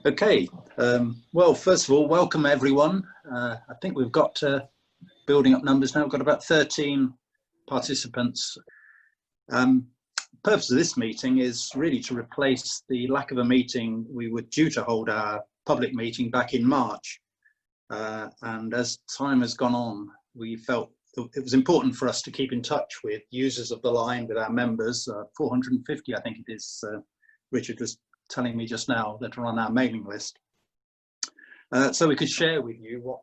Okay, well, first of all, welcome everyone. I think we've got building up numbers now. We've got about 13 participants. Purpose of this meeting is really to replace the lack of a meeting. We were due to hold our public meeting back in March, and as time has gone on, we felt it was important for us to keep in touch with users of the line, with our members, 450 I think it is, Richard was telling me just now, that are on our mailing list. So we could share with you what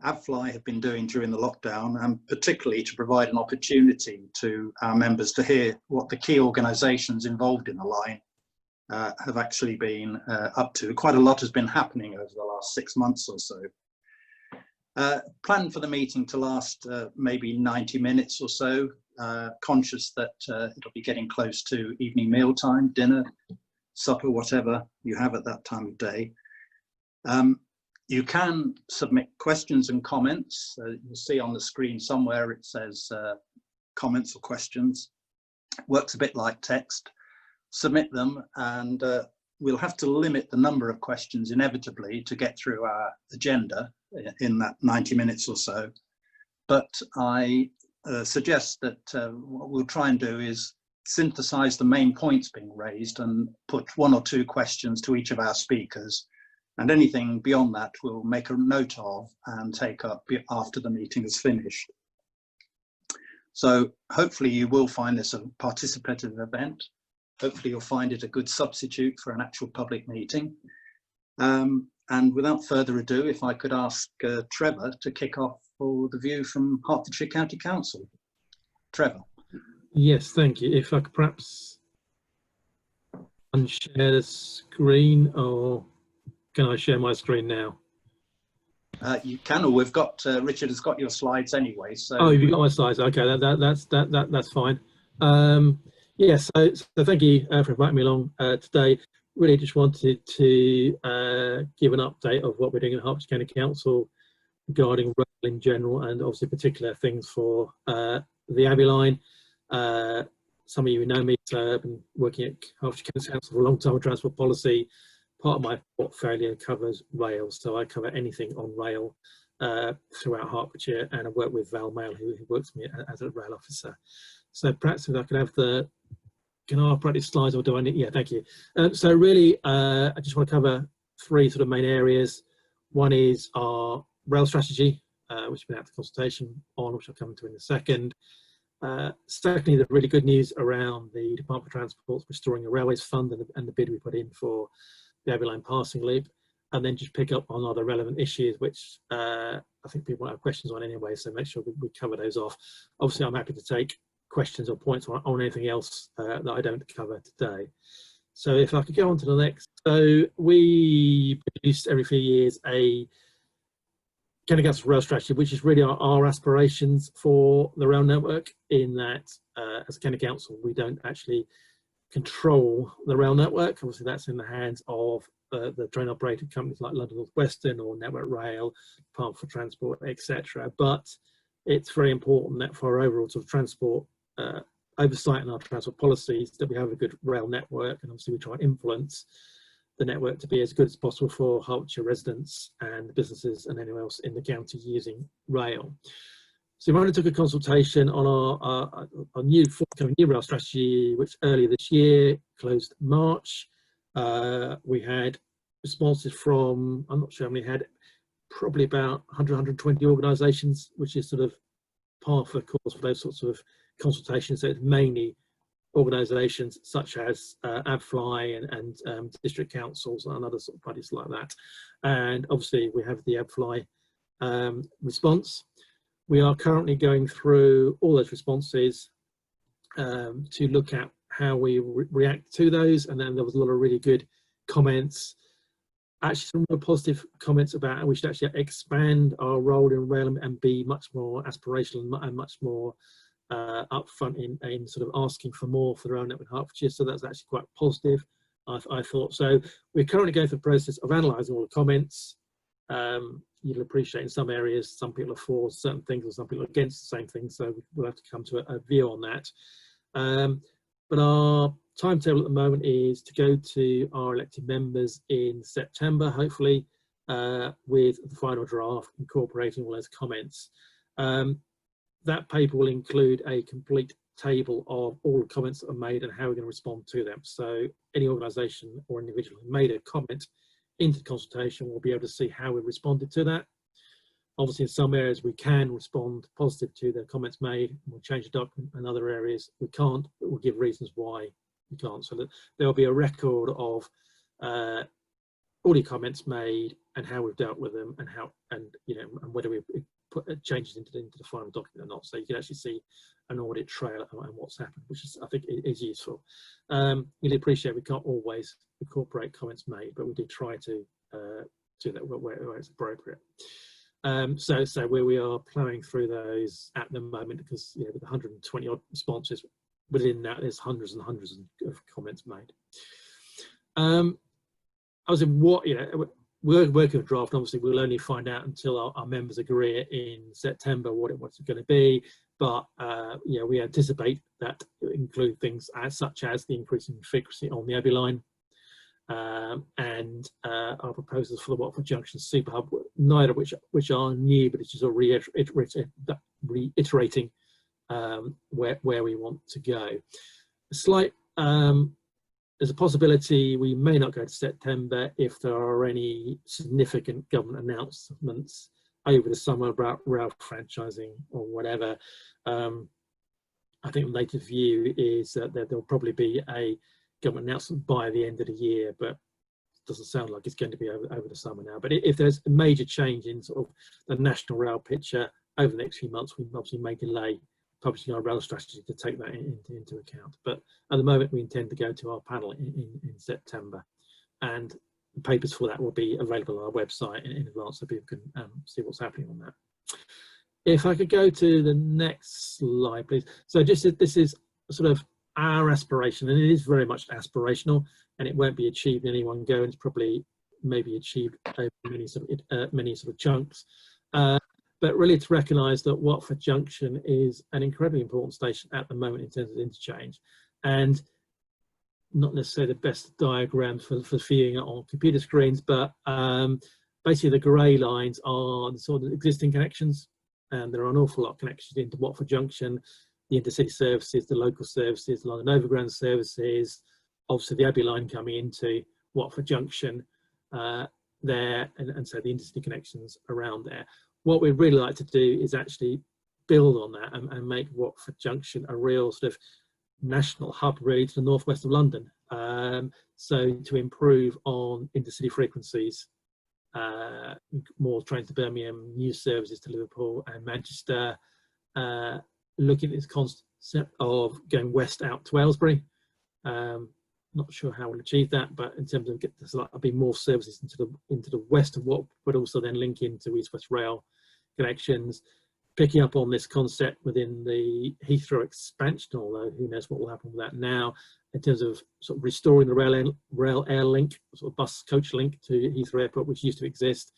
AbFly have been doing during the lockdown, and particularly to provide an opportunity to our members to hear what the key organisations involved in the line have actually been up to. Quite a lot has been happening over the last 6 months or so. Plan for the meeting to last maybe 90 minutes or so, conscious that it'll be getting close to evening meal time, dinner, supper, whatever you have at that time of day. You can submit questions and comments. You'll see on the screen somewhere it says comments or questions. Works a bit like text. Submit them, and we'll have to limit the number of questions inevitably to get through our agenda in that 90 minutes or so. But I suggest that what we'll try and do is synthesize the main points being raised and put 1 or 2 questions to each of our speakers, and anything beyond that we'll make a note of and take up after the meeting is finished. So hopefully you will find this a participative event. Hopefully you'll find it a good substitute for an actual public meeting. And without further ado, if I could ask Trevor to kick off for the view from Hertfordshire County Council. Trevor. Yes, thank you. If I could perhaps unshare the screen, or can I share my screen now? You can, or we've got Richard has got your slides anyway. So oh, you've got my slides. Okay, that's fine. Yes, so thank you for inviting me along today. Really just wanted to give an update of what we're doing at Hertfordshire County Council regarding rail in general, and obviously particular things for the Abbey line. Some of you know me, so I've been working at Hertfordshire County Council for a long time with transport policy. Part of my portfolio covers rail, so I cover anything on rail throughout Hertfordshire, and I work with Val Mail, who works for me as a rail officer. So perhaps if I could have the, can I operate these slides, or do I need, yeah, thank you. So really, I just want to cover 3 sort of main areas. One is our rail strategy, which we've been out to consultation on, which I'll come to in a second. Secondly, the really good news around the Department for Transport's Restoring a Railways Fund and the bid we put in for the Abbey Line passing loop, and then just pick up on other relevant issues which I think people have questions on anyway, so make sure we cover those off. Obviously, I'm happy to take questions or points on anything else that I don't cover today. So if I could go on to the next. So we produce every few years a County Council rail strategy, which is really our aspirations for the rail network, in that as a County Council we don't actually control the rail network. Obviously that's in the hands of the train operated companies like London Northwestern or Network Rail, Department for Transport, etc. But it's very important that for our overall sort of transport oversight and our transport policies, that we have a good rail network, and obviously we try and influence the network to be as good as possible for Hertfordshire residents and businesses and anyone else in the county using rail. So we undertook a consultation on our new forthcoming new rail strategy, which earlier this year closed March. We had responses from, I'm not sure how many, had probably about 100, 120 organisations, which is sort of par for the course for those sorts of consultations. So it's mainly organisations such as AbFly and district councils and other sort of bodies like that. And obviously we have the AbFly response. We are currently going through all those responses to look at how we react to those, and then there was a lot of really good comments, actually some real positive comments about how we should actually expand our role in rail and be much more aspirational and much more upfront in sort of asking for more for the rail network in Hertfordshire. So that's actually quite positive, I thought. So we're currently going through the process of analysing all the comments. You'll appreciate in some areas some people are for certain things and some people are against the same thing, so we'll have to come to a view on that. But our timetable at the moment is to go to our elected members in September, hopefully, with the final draft incorporating all those comments. That paper will include a complete table of all the comments that are made and how we're going to respond to them. So any organisation or individual who made a comment into the consultation will be able to see how we responded to that. Obviously, in some areas we can respond positive to the comments made, and we'll change the document. In other areas we can't, but we'll give reasons why we can't. So that there will be a record of all the comments made and how we've dealt with them, and how, and you know, and whether we put changes into the final document or not. So you can actually see an audit trail and what's happened, which is, I think, is useful. Really appreciate we can't always incorporate comments made, but we do try to do that where it's appropriate. So where we are plowing through those at the moment, because you know, with 120 odd responses, within that there's hundreds and hundreds of comments made. I was in what, you know, we're working with draft. Obviously, we'll only find out until our members agree in September what's going to be. But you know, we anticipate that it will include things such as the increasing frequency on the Abbey line, and our proposals for the Watford Junction Super Hub, neither of which are new, but it's just reiterating where we want to go. A slight there's a possibility we may not go to September if there are any significant government announcements over the summer about rail franchising or whatever. I think the latest view is that there'll probably be a government announcement by the end of the year, but it doesn't sound like it's going to be over the summer now. But if there's a major change in sort of the national rail picture over the next few months, we obviously may delay publishing our rail strategy to take that into account. But at the moment, we intend to go to our panel in September, and the papers for that will be available on our website in advance, so people can see what's happening on that. If I could go to the next slide, please. So just this is sort of our aspiration, and it is very much aspirational, and it won't be achieved in any one go, and it's probably maybe achieved over many sort of chunks. But really to recognise that Watford Junction is an incredibly important station at the moment in terms of interchange, and not necessarily the best diagrams for viewing it on computer screens, but basically the grey lines are the sort of existing connections, and there are an awful lot of connections into Watford Junction, the intercity services, the local services, the London Overground services, obviously the Abbey line coming into Watford Junction there, and so the intercity connections around there. What we'd really like to do is actually build on that and make Watford Junction a real sort of national hub really to the northwest of London. So to improve on intercity frequencies, more trains to Birmingham, new services to Liverpool and Manchester, looking at this concept of going west out to Aylesbury. Not sure how we'll achieve that, but in terms of there'll be more services into the west of Watford, but also then link into East-West Rail connections, picking up on this concept within the Heathrow expansion, although who knows what will happen with that now, in terms of sort of restoring the rail air link, sort of bus coach link to Heathrow Airport, which used to exist,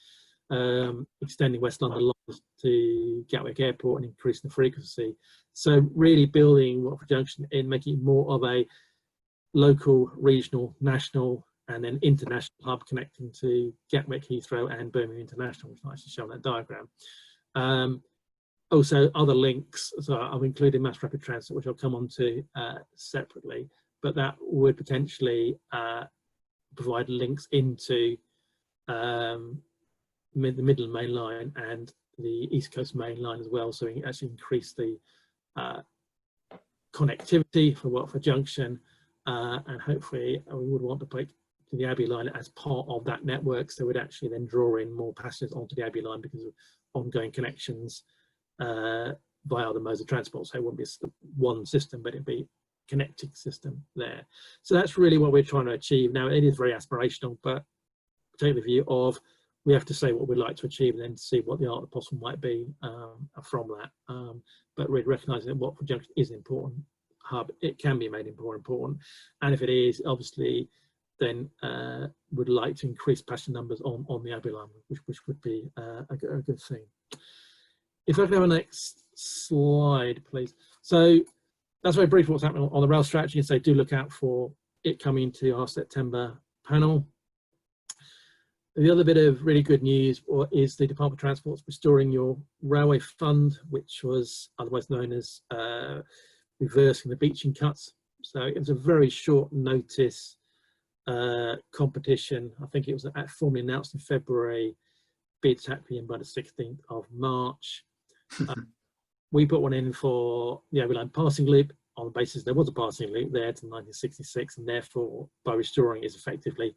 extending West London lines to Gatwick Airport and increasing the frequency. So really building Watford Junction in, making it more of a local, regional, national, and then international hub connecting to Gatwick, Heathrow and Birmingham International, which I actually show on that diagram. Also other links, so I've included mass rapid transit, which I'll come on to separately, but that would potentially provide links into the Midland Main Line and the East Coast Main Line as well, so we can actually increase the connectivity for Watford Junction, and hopefully we would want to put to the Abbey line as part of that network, so we'd actually then draw in more passengers onto the Abbey line because of ongoing connections via other modes of transport. So it wouldn't be one system, but it'd be a connecting system there. So that's really what we're trying to achieve. Now it is very aspirational, but take the view of we have to say what we'd like to achieve and then see what the art of the possible might be from that. But really recognising that Watford Junction is an important hub, it can be made more important, and if it is, obviously then would like to increase passenger numbers on the Abbey line, which would be a good thing. If I can have a next slide, please. So that's very brief what's happening on the rail strategy. So do look out for it coming to our September panel. The other bit of really good news is the Department of Transport's restoring your railway fund, which was otherwise known as reversing the beaching cuts. So it was a very short notice competition. I think it was formally announced in February. Bids had to be in by the 16th of March. We put one in for the Abbey Line passing loop on the basis there was a passing loop there to 1966, and therefore by restoring it is effectively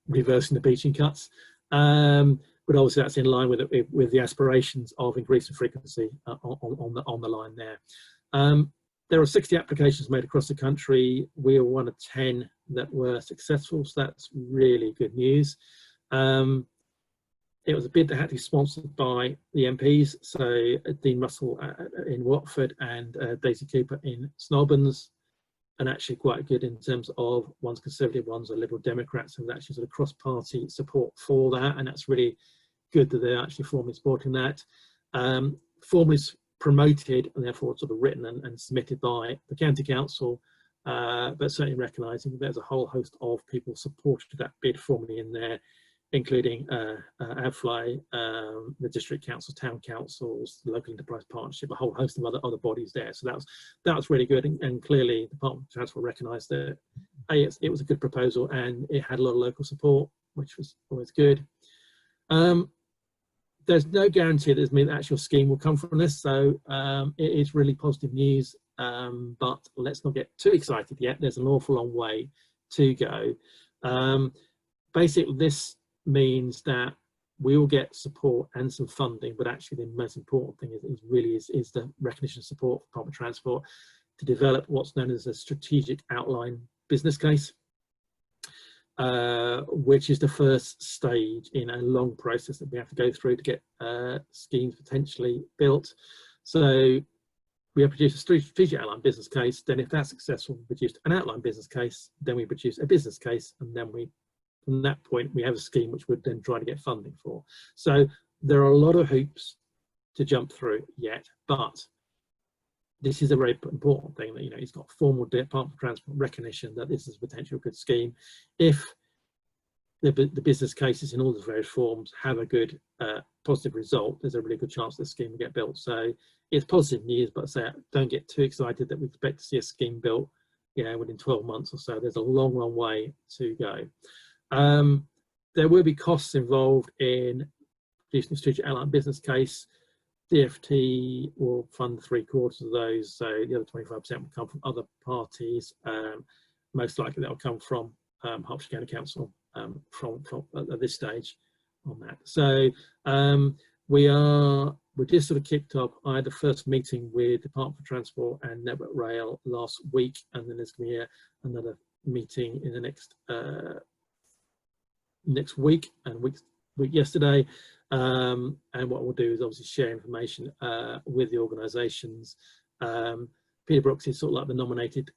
reversing the beaching cuts. But obviously that's in line with the aspirations of increasing frequency on the line there. There are 60 applications made across the country. We were one of 10 that were successful, so that's really good news. It was a bid that had to be sponsored by the MPs, so Dean Russell in Watford and Daisy Cooper in Snowbans, and actually quite good in terms of one's Conservative, one's a Liberal Democrat, so there's actually sort of cross-party support for that, and that's really good that they're actually formally supporting that. Formally promoted and therefore sort of written and submitted by the County Council, but certainly recognising there's a whole host of people supported that bid formally in there, including AbFly, the district councils, town councils, the local enterprise partnership, a whole host of other bodies there. So that was really good, and clearly the Department of Transport recognised that it was a good proposal and it had a lot of local support, which was always good. There's no guarantee that the actual scheme will come from this, so it is really positive news, but let's not get too excited yet. There's an awful long way to go. Basically, this means that we will get support and some funding, but actually the most important thing is the recognition and support for public transport to develop what's known as a strategic outline business case, which is the first stage in a long process that we have to go through to get schemes potentially built. So we have produced a strategic outline business case, then if that's successful, we produce an outline business case, then we produce a business case, and then from that point, we have a scheme which we're then trying to get funding for. So there are a lot of hoops to jump through yet, but this is a very important thing that, it's got formal Department of Transport recognition that this is a potential good scheme. If the business cases in all the various forms have a good positive result, there's a really good chance the scheme will get built. So it's positive news, but don't get too excited that we expect to see a scheme built, within 12 months or so. There's a long, long way to go. There will be costs involved in producing a strategic outline business case. DfT will fund 3/4 of those, so the other 25% will come from other parties. Most likely that will come from Hertfordshire County Council from at this stage on that. So we just sort of kicked off. I had the first meeting with Department for Transport and Network Rail last week, and then there's going to be another meeting in the next week and week yesterday, and what we'll do is obviously share information with the organisations. Peter Brooks is sort of like the nominated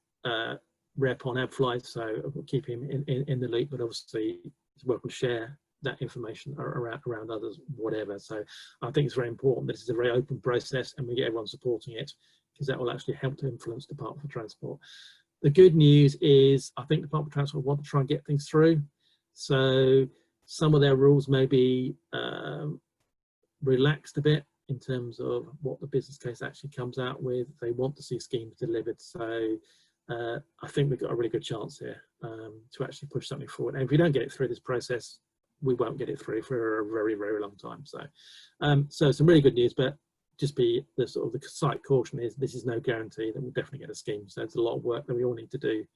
rep on AbFly, so we'll keep him in the loop, but obviously he's welcome to share that information around others, whatever. So I think it's very important that this is a very open process and we get everyone supporting it, because that will actually help to influence the Department for Transport. The good news is I think the Department of Transport want to try and get things through. So some of their rules may be relaxed a bit in terms of what the business case actually comes out with. They want to see schemes delivered. So I think we've got a really good chance here to actually push something forward. And if we don't get it through this process, we won't get it through for a very, very long time. So, so some really good news, but just be the sort of the slight caution is this is no guarantee that we'll definitely get a scheme. So it's a lot of work that we all need to do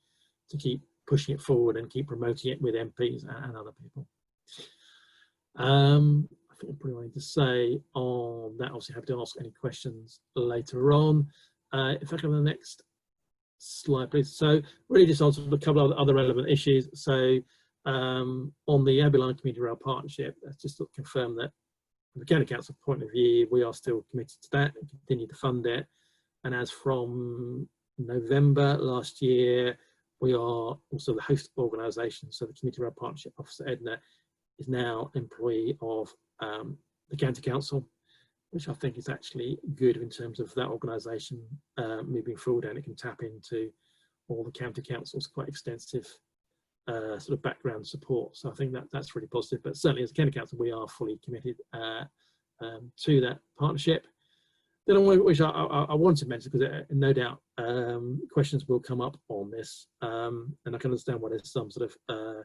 to keep pushing it forward and keep promoting it with MPs and other people. I think I'm pretty ready to say on that. Obviously, happy to ask any questions later on. If I can have the next slide, please. So really just answer a couple of other relevant issues. So on the Abbey Line Community Rail Partnership, that's just to confirm that from the County Council point of view, we are still committed to that and continue to fund it. And as from November last year, we are also the host organisation. So the Community Rail Partnership Officer, Edna, is now employee of the County Council, which I think is actually good in terms of that organisation moving forward, and it can tap into all the county councils' quite extensive sort of background support. So I think that that's really positive. But certainly as a county council, we are fully committed to that partnership. Then which I want to mention, because no doubt questions will come up on this, and I can understand why there's some sort of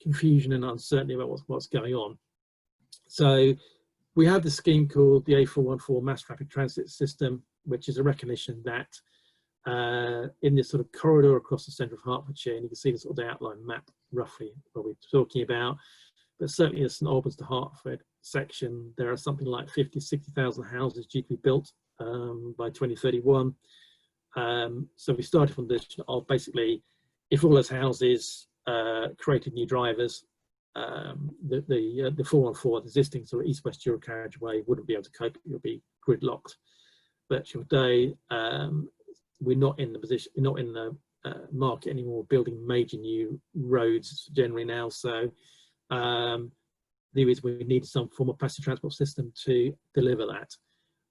confusion and uncertainty about what's going on. So we have this scheme called the A414 Mass Rapid Transit System, which is a recognition that in this sort of corridor across the centre of Hertfordshire, and you can see the sort of the outline map roughly what we're talking about, but certainly the St Albans to Hertford section, there are something like 60,000 houses due to be built by 2031. So we started from this of basically, if all those houses created new drivers, the 414, the existing sort of east-west dual carriageway, wouldn't be able to cope. It would be gridlocked virtual day. We're not in the position, we're not in the market anymore building major new roads generally now. So we need some form of passenger transport system to deliver that.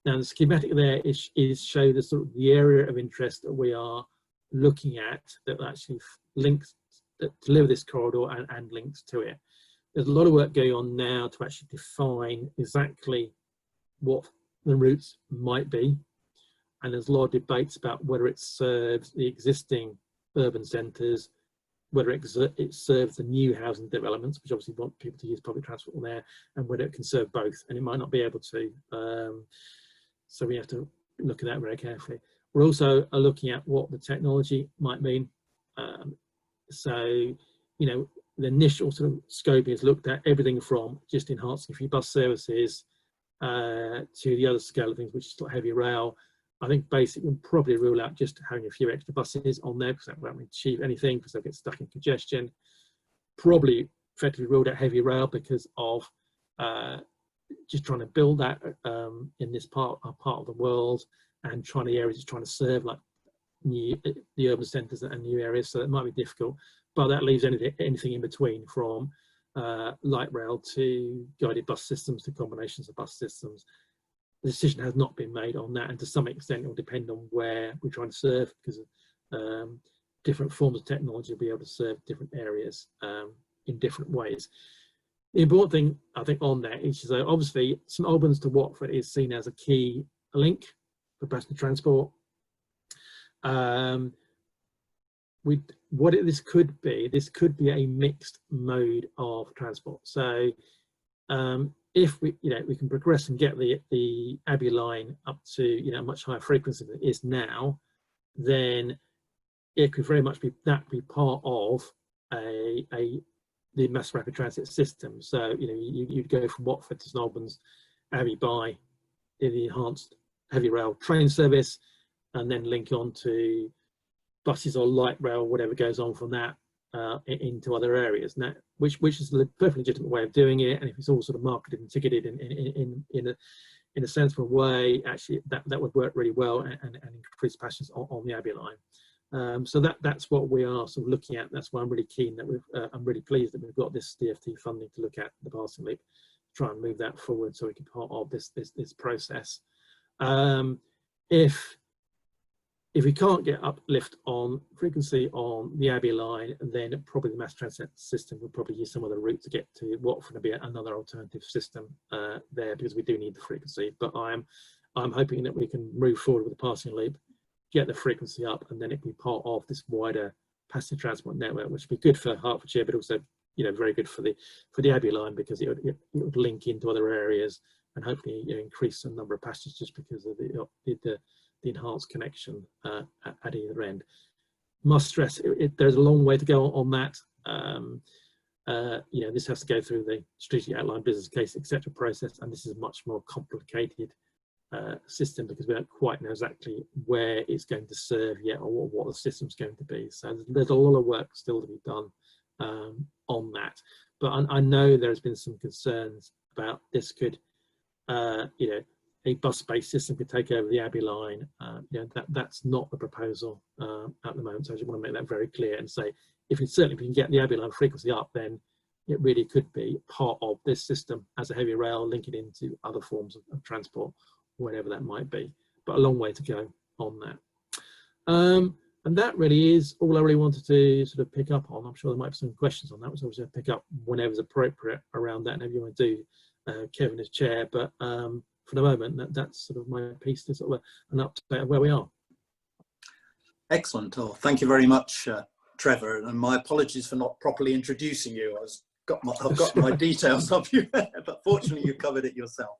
Now the schematic there is show the sort of the area of interest that we are looking at that actually links, that deliver this corridor and links to it. There's a lot of work going on now to actually define exactly what the routes might be, and there's a lot of debates about whether it serves the existing urban centres, whether it serves the new housing developments, which obviously want people to use public transport there, and whether it can serve both, and it might not be able to. So we have to look at that very carefully. We're also looking at what the technology might mean. So, you know, the initial sort of scoping has looked at everything from just enhancing a few bus services to the other scale of things, which is heavy rail. I think basically we'll probably rule out just having a few extra buses on there, because that won't achieve anything, because they'll get stuck in congestion. Probably effectively ruled out heavy rail because of just trying to build that in this part of the world, and trying to serve like the urban centres and new areas. So it might be difficult, but that leaves anything in between, from light rail to guided bus systems to combinations of bus systems. The decision has not been made on that, and to some extent it will depend on where we're trying to serve, because different forms of technology will be able to serve different areas in different ways. The important thing I think on that is that obviously St Albans to Watford is seen as a key link for passenger transport. This could be a mixed mode of transport. So if we can progress and get the Abbey line up to a much higher frequency than it is now, then it could very much be part of the mass rapid transit system. So you'd go from Watford to St Albans, Abbey by the enhanced heavy rail train service, and then link on to buses or light rail, whatever goes on from that into other areas. Now, which is a perfectly legitimate way of doing it, and if it's all sort of marketed and ticketed in a sensible way, actually that would work really well and increase passengers on the Abbey line. So that's what we are sort of looking at. That's why I'm really keen that I'm really pleased that we've got this DFT funding to look at the passing loop, try and move that forward so we can be part of this process. If we can't get uplift on frequency on the Abbey line, then probably the mass transit system will probably use some other route to get to Watford and be another alternative system there, because we do need the frequency. But I'm hoping that we can move forward with the passing loop, get the frequency up, and then it can be part of this wider passenger transport network, which would be good for Hertfordshire, but also very good for the Abbey line, because it would link into other areas and hopefully increase the number of passengers just because of the enhanced connection at either end. Must stress, there's a long way to go on that. This has to go through the strategic outline, business case, etc. process, and this is a much more complicated system, because we don't quite know exactly where it's going to serve yet, or what the system's going to be. So there's a lot of work still to be done on that. But I know there's been some concerns about this could, a bus-based system could take over the Abbey line. That's not the proposal at the moment. So I just want to make that very clear and say, if we can get the Abbey line frequency up, then it really could be part of this system as a heavy rail, linking into other forms of transport whenever that might be, but a long way to go on that. And that really is all I really wanted to sort of pick up on. I'm sure there might be some questions on that, which obviously I'll pick up whenever's appropriate around that, and if you want to do Kevin as chair. But for the moment, that's sort of my piece to sort of an update of where we are. Excellent. Oh, thank you very much, Trevor. And my apologies for not properly introducing you. I've got my details of you, but fortunately you covered it yourself.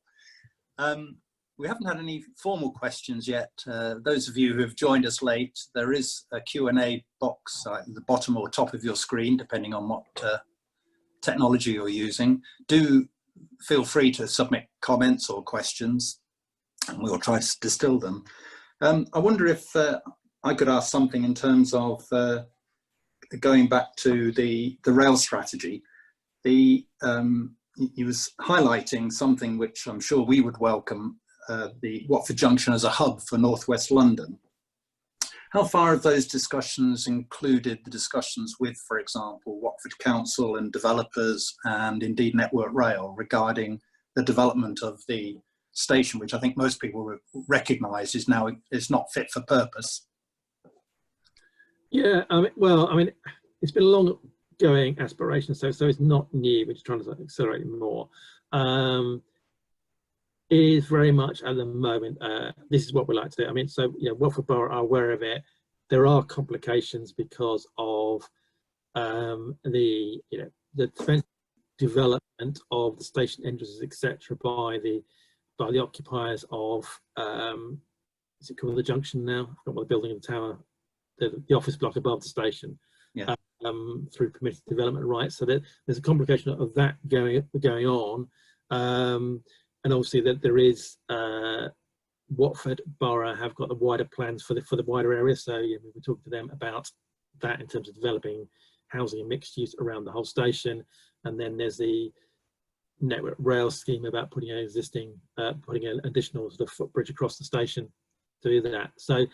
We haven't had any formal questions yet. Those of you who have joined us late, there is a Q&A box at the bottom or top of your screen, depending on what technology you're using. Do feel free to submit comments or questions, and we'll try to distill them. I wonder if I could ask something in terms of going back to the rail strategy. He was highlighting something which I'm sure we would welcome, the Watford Junction as a hub for Northwest London. How far have those discussions included the discussions with, for example, Watford Council and developers, and indeed Network Rail, regarding the development of the station, which I think most people recognise is now not fit for purpose? Yeah, well, I mean, it's been a long-going aspiration, so it's not new. We're just trying to accelerate it more. It is very much at the moment, this is what we like to do. I mean, so, you know, Watford Borough are aware of it. There are complications because of the development of the station entrances, etc., by the occupiers of, is it called the Junction now? I forgot what the building in the tower, the office block above the station. Yeah. Through permitted development rights. So there's a complication of that going on. And obviously that there is Watford Borough have got the wider plans for the wider area. So yeah, we were talking to them about that in terms of developing housing and mixed use around the whole station. And then there's the Network Rail scheme about putting an additional sort of footbridge across the station to do that. So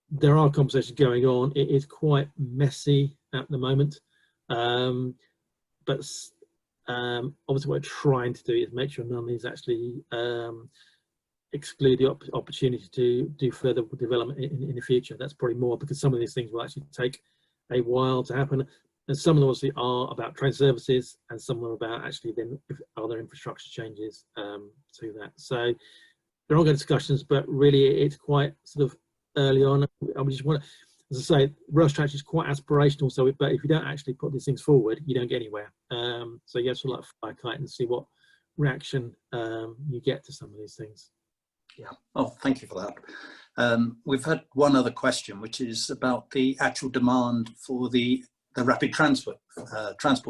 there are conversations going on. It is quite messy at the moment, but obviously what we're trying to do is make sure none of these actually exclude the opportunity to do further development in the future. That's probably more because some of these things will actually take a while to happen, and some of them obviously are about train services, and some of them are about actually then other infrastructure changes to that. So there are ongoing discussions, but really it's quite sort of early on. I just want to, as I say, rail strategy is quite aspirational. So, but if you don't actually put these things forward, you don't get anywhere. So you have to like fly a kite and see what reaction you get to some of these things. Yeah. Oh, thank you for that. We've had one other question, which is about the actual demand for the rapid transport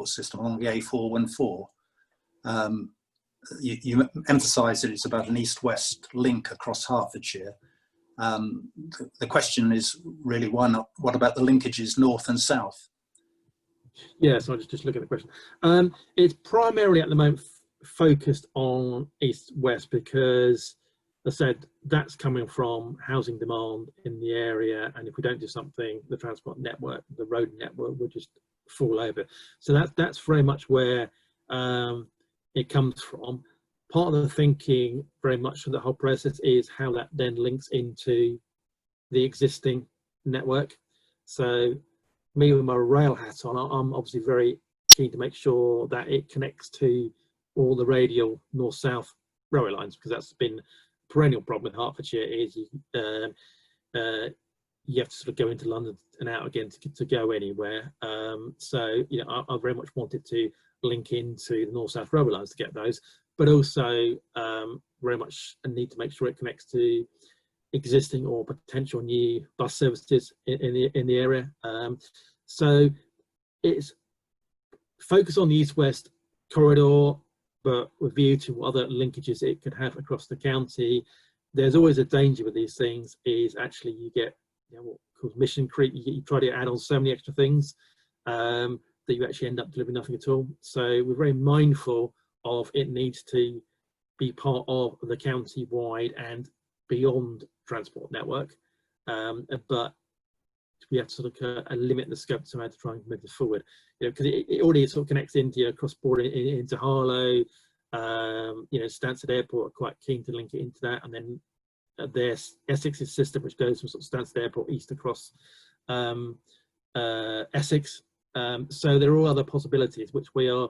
system along the A414. You emphasise that it's about an east-west link across Hertfordshire. The question is really what about the linkages north and south? Yeah, so I just look at the question. It's primarily at the moment focused on east-west because, as I said, that's coming from housing demand in the area, and if we don't do something, the transport network, the road network, will just fall over. So that's very much where it comes from. Part of the thinking very much of the whole process is how that then links into the existing network. So me with my rail hat on, I'm obviously very keen to make sure that it connects to all the radial north-south railway lines, because that's been a perennial problem in Hertfordshire, is you have to sort of go into London and out again to go anywhere. So, you know, I very much wanted to link into the north-south railway lines to get those, but also very much a need to make sure it connects to existing or potential new bus services in the area. So it's focus on the east-west corridor, but with view to what other linkages it could have across the county. There's always a danger with these things is actually you get, you know, what called mission creep. You try to add on so many extra things that you actually end up delivering nothing at all. So we're very mindful of it needs to be part of the county-wide and beyond transport network, but we have to sort of limit the scope to how to try and move this forward. You know, because it already sort of connects into cross-border into Harlow, You know, Stansted Airport are quite keen to link it into that, and then there's Essex's system, which goes from sort of Stansted Airport east across Essex. So there are all other possibilities which we are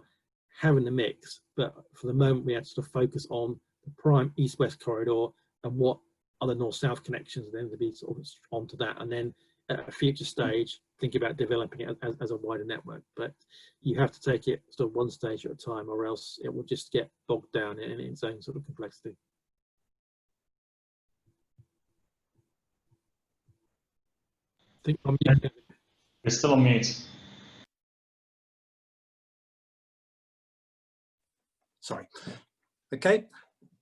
having the mix, but for the moment we have to sort of focus on the prime east-west corridor and what other north-south connections are then to be sort of onto that, and then at a future stage think about developing it as a wider network. But you have to take it sort of one stage at a time, or else it will just get bogged down in its own sort of complexity. I think I'm muted. You're still on mute. Sorry. Okay.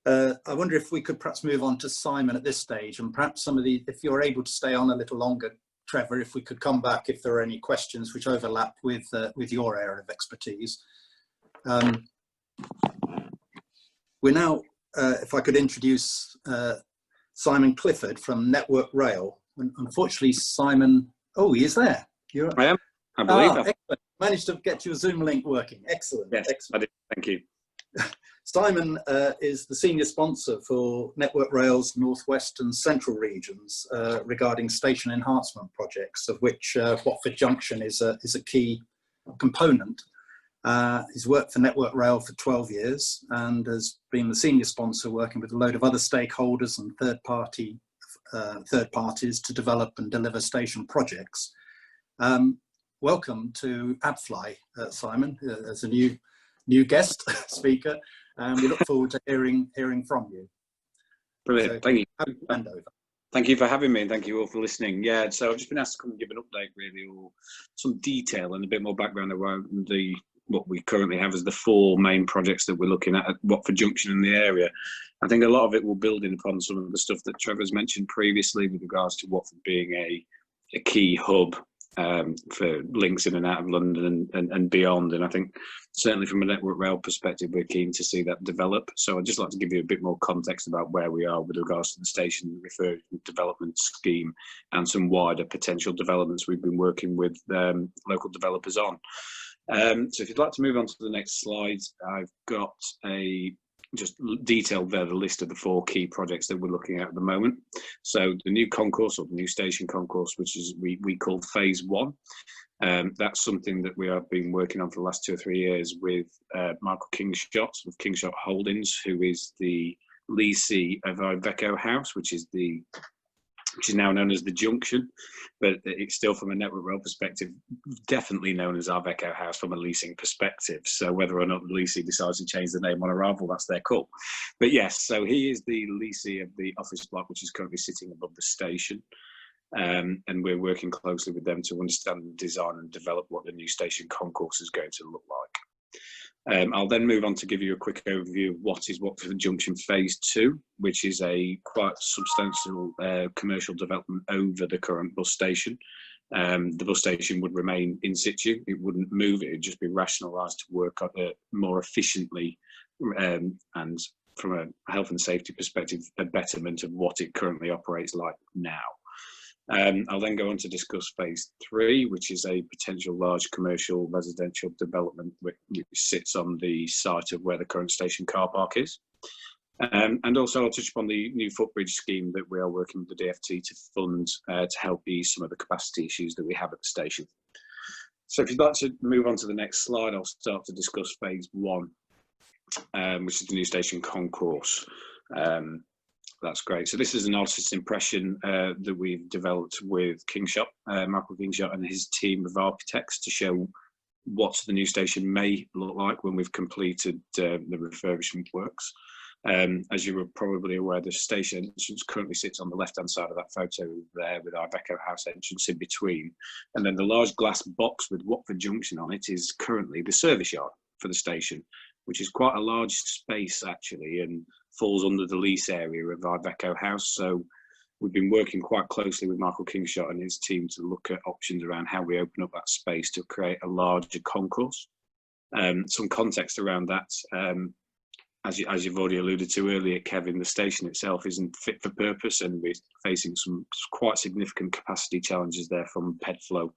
I wonder if we could perhaps move on to Simon at this stage, and perhaps some of the, if you're able to stay on a little longer, Trevor, if we could come back if there are any questions which overlap with your area of expertise. We're now, if I could introduce Simon Clifford from Network Rail. Unfortunately, Simon, oh, he is there. I am, I believe. Excellent. Managed to get your Zoom link working. Excellent. Yes, excellent. I did. Thank you. Simon is the senior sponsor for Network Rail's Northwestern Central regions regarding station enhancement projects, of which Watford Junction is a key component. He's worked for Network Rail for 12 years and has been the senior sponsor working with a load of other stakeholders and third parties to develop and deliver station projects. Welcome to AbFly, Simon, as a new guest speaker, and we look forward to hearing from you. Brilliant. So, thank you. Hand over. Thank you for having me, and thank you all for listening. Yeah, so I've just been asked to come and give an update, really, or some detail and a bit more background around what we currently have as the 4 main projects that we're looking at Watford Junction in the area. I think a lot of it will build in upon some of the stuff that Trevor's mentioned previously with regards to Watford being a key hub for links in and out of London and beyond. And I think certainly from a Network Rail perspective, we're keen to see that develop. So I'd just like to give you a bit more context about where we are with regards to the station refurbishment development scheme and some wider potential developments we've been working with local developers on. So if you'd like to move on to the next slide, I've got just detailed there the list of the 4 key projects that we're looking at the moment. So the new concourse, or the new station concourse, which is we call phase 1. That's something that we have been working on for the last 2 or 3 years with Michael Kingshott of Kingshott Holdings, who is the leasee of Iveco House, which is now known as the Junction, but it's still, from a Network Rail perspective, definitely known as Iveco House from a leasing perspective. So whether or not the leasee decides to change the name on arrival, that's their call. But yes, so he is the leasee of the office block, which is currently sitting above the station. And we're working closely with them to understand and design and develop what the new station concourse is going to look like. I'll then move on to give you a quick overview of what is Watford Junction Phase 2, which is a quite substantial commercial development over the current bus station. The bus station would remain in situ, it wouldn't move, it would just be rationalised to work more efficiently and from a health and safety perspective, a betterment of what it currently operates like now. I'll then go on to discuss phase 3, which is a potential large commercial residential development which sits on the site of where the current station car park is. And also I'll touch upon the new footbridge scheme that we are working with the DFT to fund to help ease some of the capacity issues that we have at the station. So if you'd like to move on to the next slide, I'll start to discuss phase 1, which is the new station concourse. That's great. So this is an artist's impression that we've developed with Kingshott, Michael Kingshott and his team of architects to show what the new station may look like when we've completed the refurbishment works. As you were probably aware, the station entrance currently sits on the left-hand side of that photo there with our Iveco House entrance in between. And then the large glass box with Watford Junction on it is currently the service yard for the station, which is quite a large space actually, and falls under the lease area of Iveco House. So we've been working quite closely with Michael Kingshott and his team to look at options around how we open up that space to create a larger concourse. Some context around that, as you've already alluded to earlier, Kevin, the station itself isn't fit for purpose, and we're facing some quite significant capacity challenges there from ped flow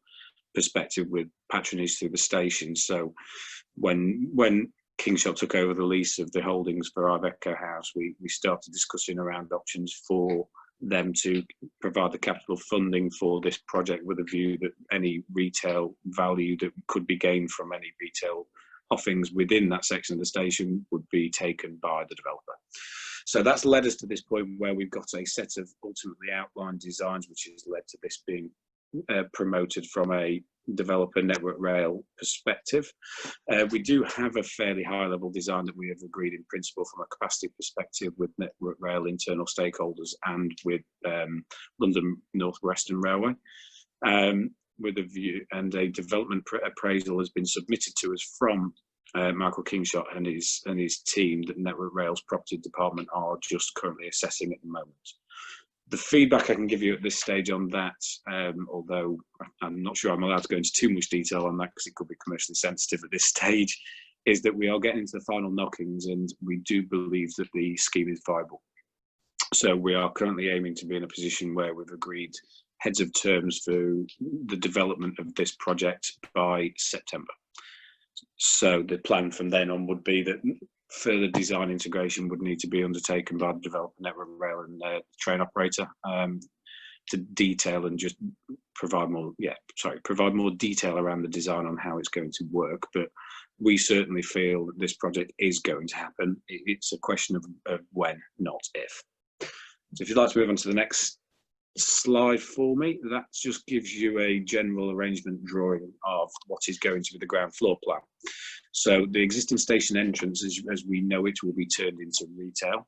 perspective with patronage through the station. So when Kingshot took over the lease of the holdings for Iveco House, we started discussing around options for them to provide the capital funding for this project, with a view that any retail value that could be gained from any retail offings within that section of the station would be taken by the developer. So that's led us to this point where we've got a set of ultimately outlined designs, which has led to this being promoted from a developer Network Rail perspective. We do have a fairly high level design that we have agreed in principle from a capacity perspective with Network Rail internal stakeholders and with London Northwestern Railway, with a view, and a development appraisal has been submitted to us from Michael Kingshot and his team that Network Rail's property department are just currently assessing at the moment. The feedback I can give you at this stage on that, although I'm not sure I'm allowed to go into too much detail on that because it could be commercially sensitive at this stage, is that we are getting into the final knockings and we do believe that the scheme is viable. So we are currently aiming to be in a position where we've agreed heads of terms for the development of this project by September. So the plan from then on would be that further design integration would need to be undertaken by the developer Network Rail and the train operator to detail and just provide more detail around the design on how it's going to work. But we certainly feel that this project is going to happen. It's a question of when, not if. So if you'd like to move on to the next slide for me, that just gives you a general arrangement drawing of what is going to be the ground floor plan. So the existing station entrance, as we know it, will be turned into retail,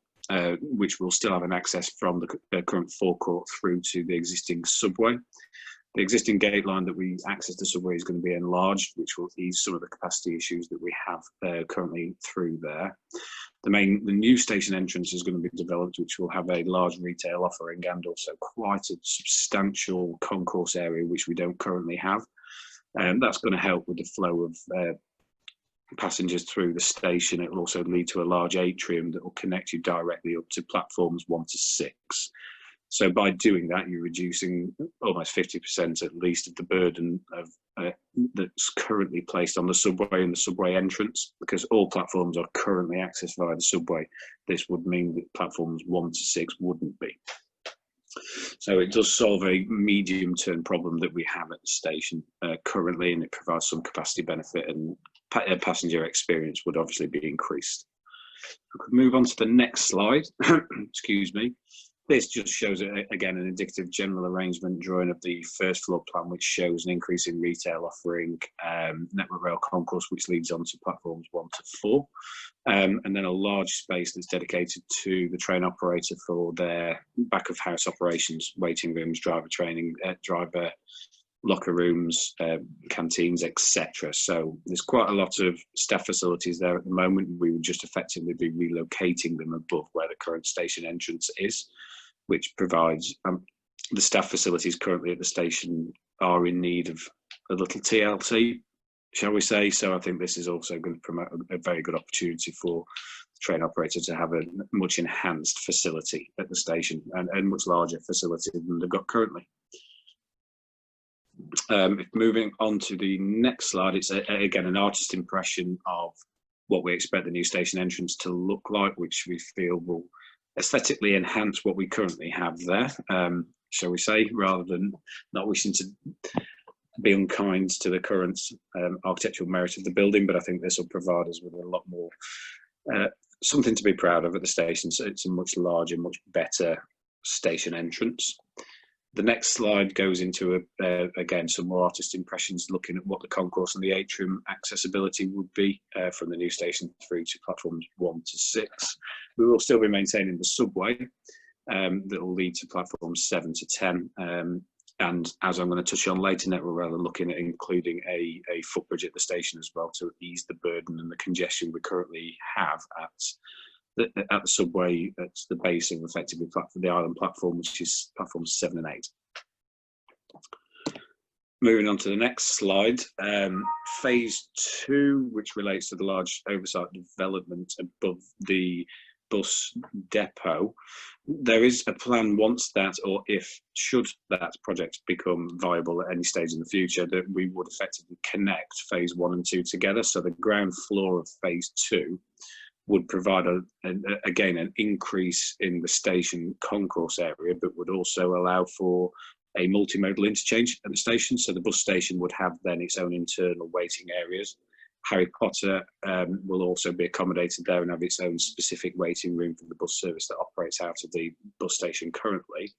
which will still have an access from the current forecourt through to the existing subway. The existing gate line that we access the subway is going to be enlarged, which will ease some of the capacity issues that we have currently through there. The new station entrance is going to be developed, which will have a large retail offering and also quite a substantial concourse area, which we don't currently have. And that's going to help with the flow of passengers through the station. It will also lead to a large atrium that will connect you directly up to platforms 1 to 6. So by doing that, you're reducing almost 50% at least of the burden of that's currently placed on the subway and the subway entrance, because all platforms are currently accessed via the subway. This would mean that platforms 1 to 6 wouldn't be. So it does solve a medium-term problem that we have at the station currently, and it provides some capacity benefit, and passenger experience would obviously be increased. We could move on to the next slide. Excuse me. This just shows, again, an indicative general arrangement drawing of the first floor plan, which shows an increase in retail offering, Network Rail concourse, which leads on to platforms 1 to 4, and then a large space that's dedicated to the train operator for their back of house operations, waiting rooms, driver training, driver locker rooms, canteens, etc. So there's quite a lot of staff facilities there at the moment. We would just effectively be relocating them above where the current station entrance is, which provides the staff facilities currently at the station are in need of a little TLC, shall we say. So I think this is also going to promote a very good opportunity for the train operator to have a much enhanced facility at the station, and a much larger facility than they've got currently. Moving on to the next slide, it's again an artist impression of what we expect the new station entrance to look like, which we feel will aesthetically enhance what we currently have there, shall we say, rather than not wishing to be unkind to the current architectural merit of the building. But I think this will provide us with a lot more, something to be proud of at the station. So it's a much larger, much better station entrance. The next slide goes into, again, some more artist impressions, looking at what the concourse and the atrium accessibility would be from the new station through to platforms 1 to 6. We will still be maintaining the subway that will lead to platforms 7 to 10. And as I'm going to touch on later, Network Rail are looking at including a footbridge at the station as well to ease the burden and the congestion we currently have at the subway at the base of effectively the island platform, which is platforms 7 and 8. Moving on to the next slide, phase 2, which relates to the large oversight development above the bus depot. There is a plan once that, or should that project become viable at any stage in the future, that we would effectively connect phase 1 and 2 together. So the ground floor of phase 2 would provide again an increase in the station concourse area, but would also allow for a multimodal interchange at the station. So the bus station would have then its own internal waiting areas. Harry Potter will also be accommodated there and have its own specific waiting room for the bus service that operates out of the bus station currently.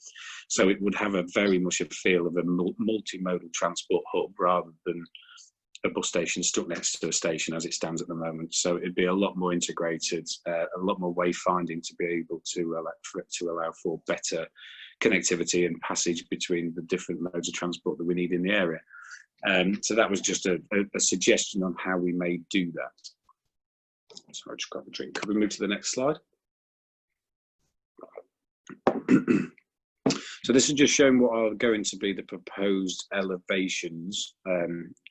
So it would have a very much a feel of a multimodal transport hub rather than a bus station stuck next to a station as it stands at the moment. So it'd be a lot more integrated, a lot more wayfinding to be able to allow for better connectivity and passage between the different modes of transport that we need in the area. So that was just a suggestion on how we may do that. Sorry, I just got a drink. Could we move to the next slide? So this is just showing what are going to be the proposed elevations.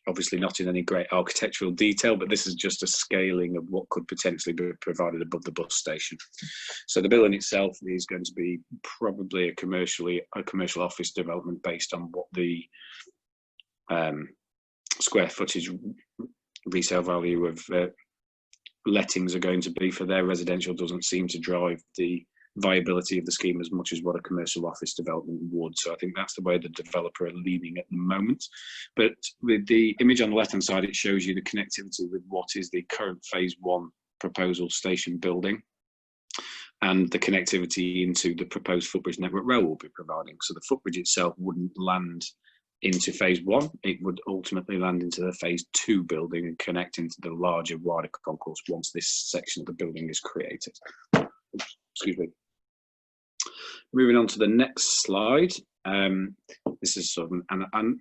Obviously not in any great architectural detail, but this is just a scaling of what could potentially be provided above the bus station. So the building itself is going to be probably a commercial office development based on what the square footage resale value of lettings are going to be for their residential. Doesn't seem to drive the viability of the scheme as much as what a commercial office development would. So I think that's the way the developer are leaning at the moment. But with the image on the left hand side, it shows you the connectivity with what is the current phase 1 proposal station building and the connectivity into the proposed footbridge network rail will be providing. So the footbridge itself wouldn't land into phase 1, it would ultimately land into the phase 2 building and connect into the larger, wider concourse once this section of the building is created. Excuse me. Moving on to the next slide. This is sort of an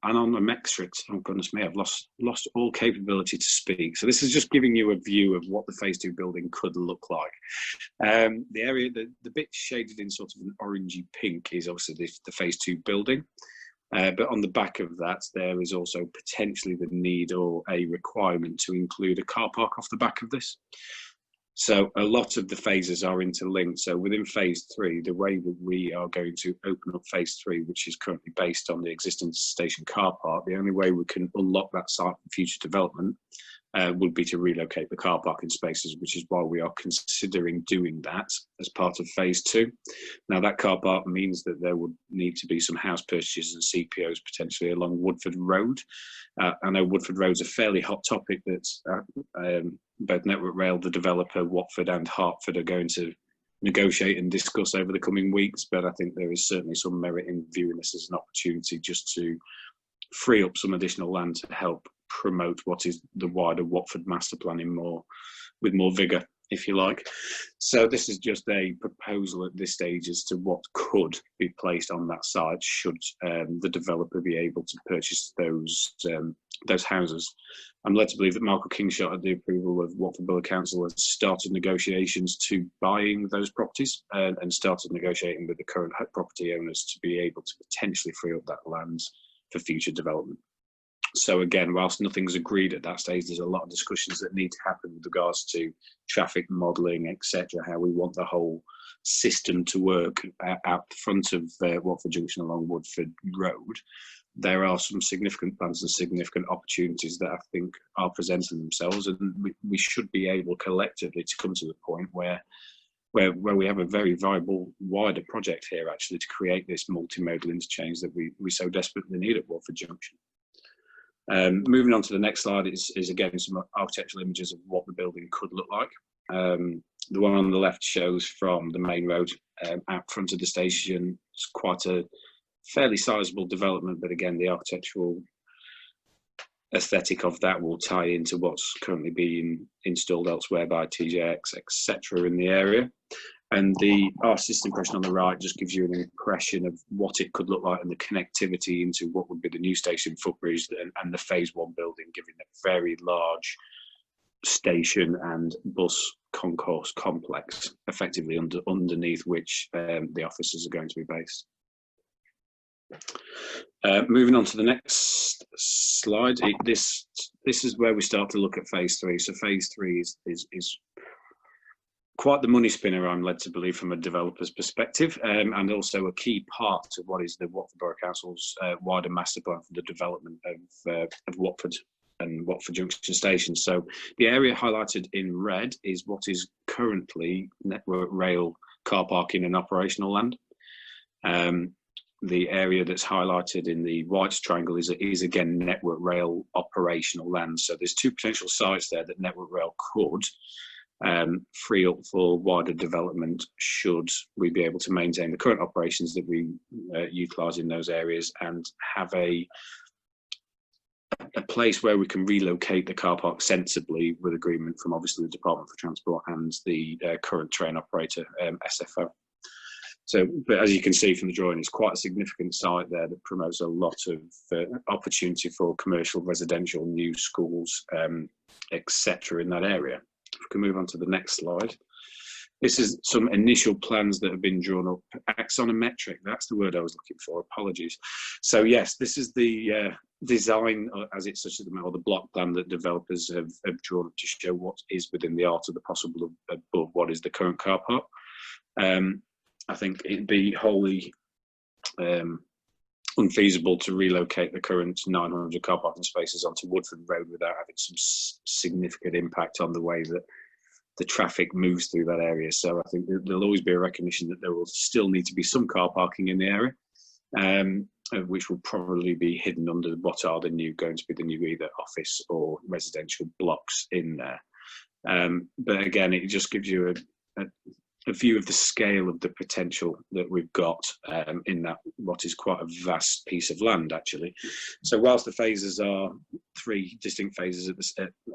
anometric. Oh goodness me, I've lost all capability to speak. So this is just giving you a view of what the phase 2 building could look like. The area, the bit shaded in sort of an orangey pink is obviously the phase 2 building. But on the back of that, there is also potentially the need or a requirement to include a car park off the back of this. So a lot of the phases are interlinked. So within phase 3, the way that we are going to open up phase 3, which is currently based on the existing station car park, the only way we can unlock that site for future development would be to relocate the car parking spaces, which is why we are considering doing that as part of phase 2. Now that car park means that there would need to be some house purchases and CPOs potentially along Woodford Road. I know Woodford Road's a fairly hot topic that both Network Rail, the developer, Watford and Hertford are going to negotiate and discuss over the coming weeks, but I think there is certainly some merit in viewing this as an opportunity just to free up some additional land to help promote what is the wider Watford master planning with more vigour, if you like. So this is just a proposal at this stage as to what could be placed on that site should the developer be able to purchase those houses. I'm led to believe that Michael Kingshot, at the approval of Watford Borough Council, has started negotiations to buying those properties and started negotiating with the current property owners to be able to potentially free up that land for future development. So again, whilst nothing's agreed at that stage, there's a lot of discussions that need to happen with regards to traffic modelling, etc., how we want the whole system to work out the front of Watford Junction along Woodford Road. There are some significant plans and significant opportunities that I think are presenting themselves, and we should be able collectively to come to the point where we have a very viable wider project here actually to create this multimodal interchange that we so desperately need at Watford Junction. Moving on to the next slide is again some architectural images of what the building could look like. The one on the left shows from the main road out front of the station. It's quite a fairly sizable development, but again the architectural aesthetic of that will tie into what's currently being installed elsewhere by TJX, etc. in the area. And the artist's impression on the right just gives you an impression of what it could look like and the connectivity into what would be the new station footbridge and the phase 1 building, giving a very large station and bus concourse complex, effectively underneath which the offices are going to be based. Moving on to the next slide, this is where we start to look at phase 3. So phase 3 is quite the money spinner, I'm led to believe, from a developer's perspective, and also a key part of what is the Watford Borough Council's wider master plan for the development of Watford and Watford Junction Station. So the area highlighted in red is what is currently Network Rail car parking and operational land. The area that's highlighted in the white triangle is again Network Rail operational land. So there's two potential sites there that Network Rail could free up for wider development should we be able to maintain the current operations that we utilise in those areas, and have a place where we can relocate the car park sensibly with agreement from obviously the Department for Transport and the current train operator, SFO. So, but as you can see from the drawing, it's quite a significant site there that promotes a lot of opportunity for commercial, residential, new schools, etc. in that area. If we can move on to the next slide. This is some initial plans that have been drawn up. Axonometric, that's the word I was looking for, apologies. So yes, this is the design as it's such or the block plan that developers have drawn up to show what is within the art of the possible above what is the current car park. I think it'd be wholly unfeasible to relocate the current 900 car parking spaces onto Woodford Road without having some significant impact on the way that the traffic moves through that area. So I think there'll always be a recognition that there will still need to be some car parking in the area, which will probably be hidden under what are going to be the new either office or residential blocks in there. But again, it just gives you a view of the scale of the potential that we've got in that what is quite a vast piece of land, actually. So whilst the phases are three distinct phases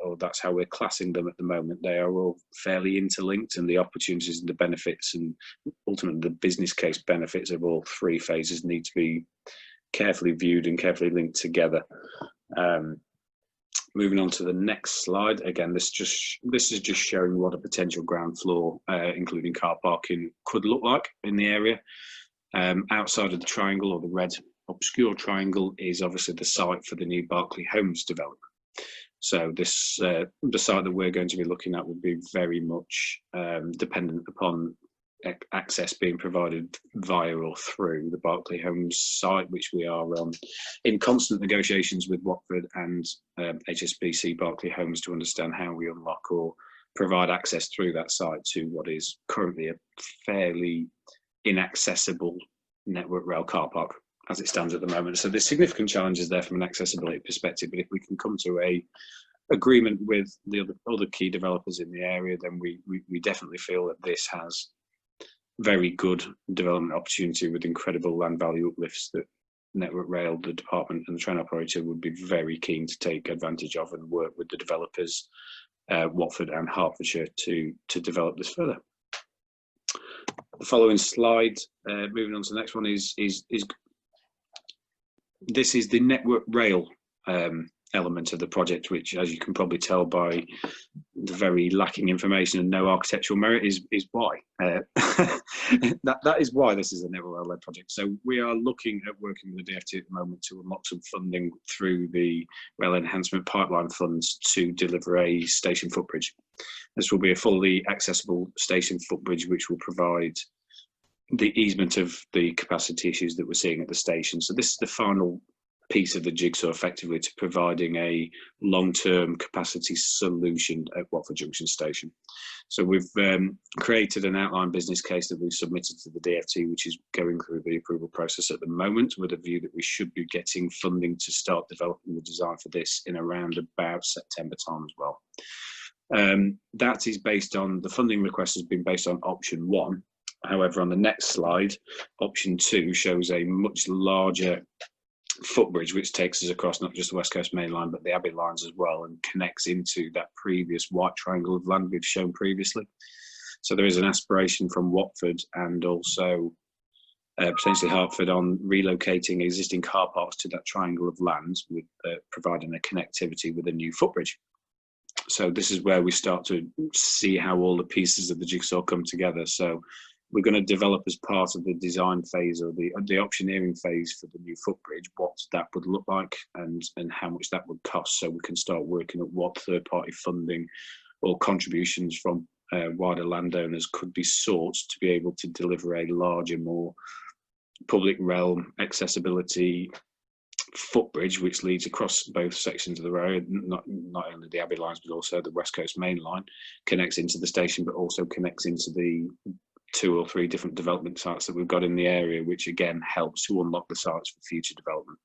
or that's how we're classing them at the moment, they are all fairly interlinked, and the opportunities and the benefits and ultimately the business case benefits of all three phases need to be carefully viewed and carefully linked together. Moving on to the next slide. Again, this is just showing what a potential ground floor, including car parking, could look like in the area. Outside of the triangle, or the red obscure triangle, is obviously the site for the new Berkeley Homes development. So this, the site that we're going to be looking at would be very much dependent upon access being provided via or through the Berkeley Homes site, which we are in constant negotiations with Watford and HSBC Berkeley Homes to understand how we unlock or provide access through that site to what is currently a fairly inaccessible Network Rail car park as it stands at the moment. So there's significant challenges there from an accessibility perspective, but if we can come to a agreement with the other key developers in the area, then we definitely feel that this has very good development opportunity with incredible land value uplifts that Network Rail, the department and the train operator would be very keen to take advantage of and work with the developers, Watford and Hertfordshire, to develop this further. The following slide, moving on to the next one, is this is the Network Rail element of the project, which, as you can probably tell by the very lacking information and no architectural merit, is why. That is why this is a Network Rail-led project. So we are looking at working with the DfT at the moment to unlock some funding through the Rail Enhancement Pipeline funds to deliver a station footbridge. This will be a fully accessible station footbridge, which will provide the easement of the capacity issues that we're seeing at the station. So this is the final piece of the jigsaw, effectively, to providing a long-term capacity solution at Watford Junction Station. So we've created an outline business case that we've submitted to the DfT, which is going through the approval process at the moment, with a view that we should be getting funding to start developing the design for this in around about September time as well. That is based on, the funding request has been based on option 1. However, on the next slide, option 2 shows a much larger footbridge, which takes us across not just the West Coast Main Line, but the Abbey lines as well, and connects into that previous white triangle of land we've shown previously. So there is an aspiration from Watford and also potentially Hertford on relocating existing car parks to that triangle of land, with providing a connectivity with a new footbridge. So this is where we start to see how all the pieces of the jigsaw come together. So we're going to develop, as part of the design phase or the optioneering phase for the new footbridge, what that would look like and how much that would cost, so we can start working at what third-party funding or contributions from wider landowners could be sought to be able to deliver a larger, more public realm accessibility footbridge which leads across both sections of the road, not only the Abbey lines but also the West Coast main line, connects into the station but also connects into the 2 or 3 different development sites that we've got in the area, which again helps to unlock the sites for future development.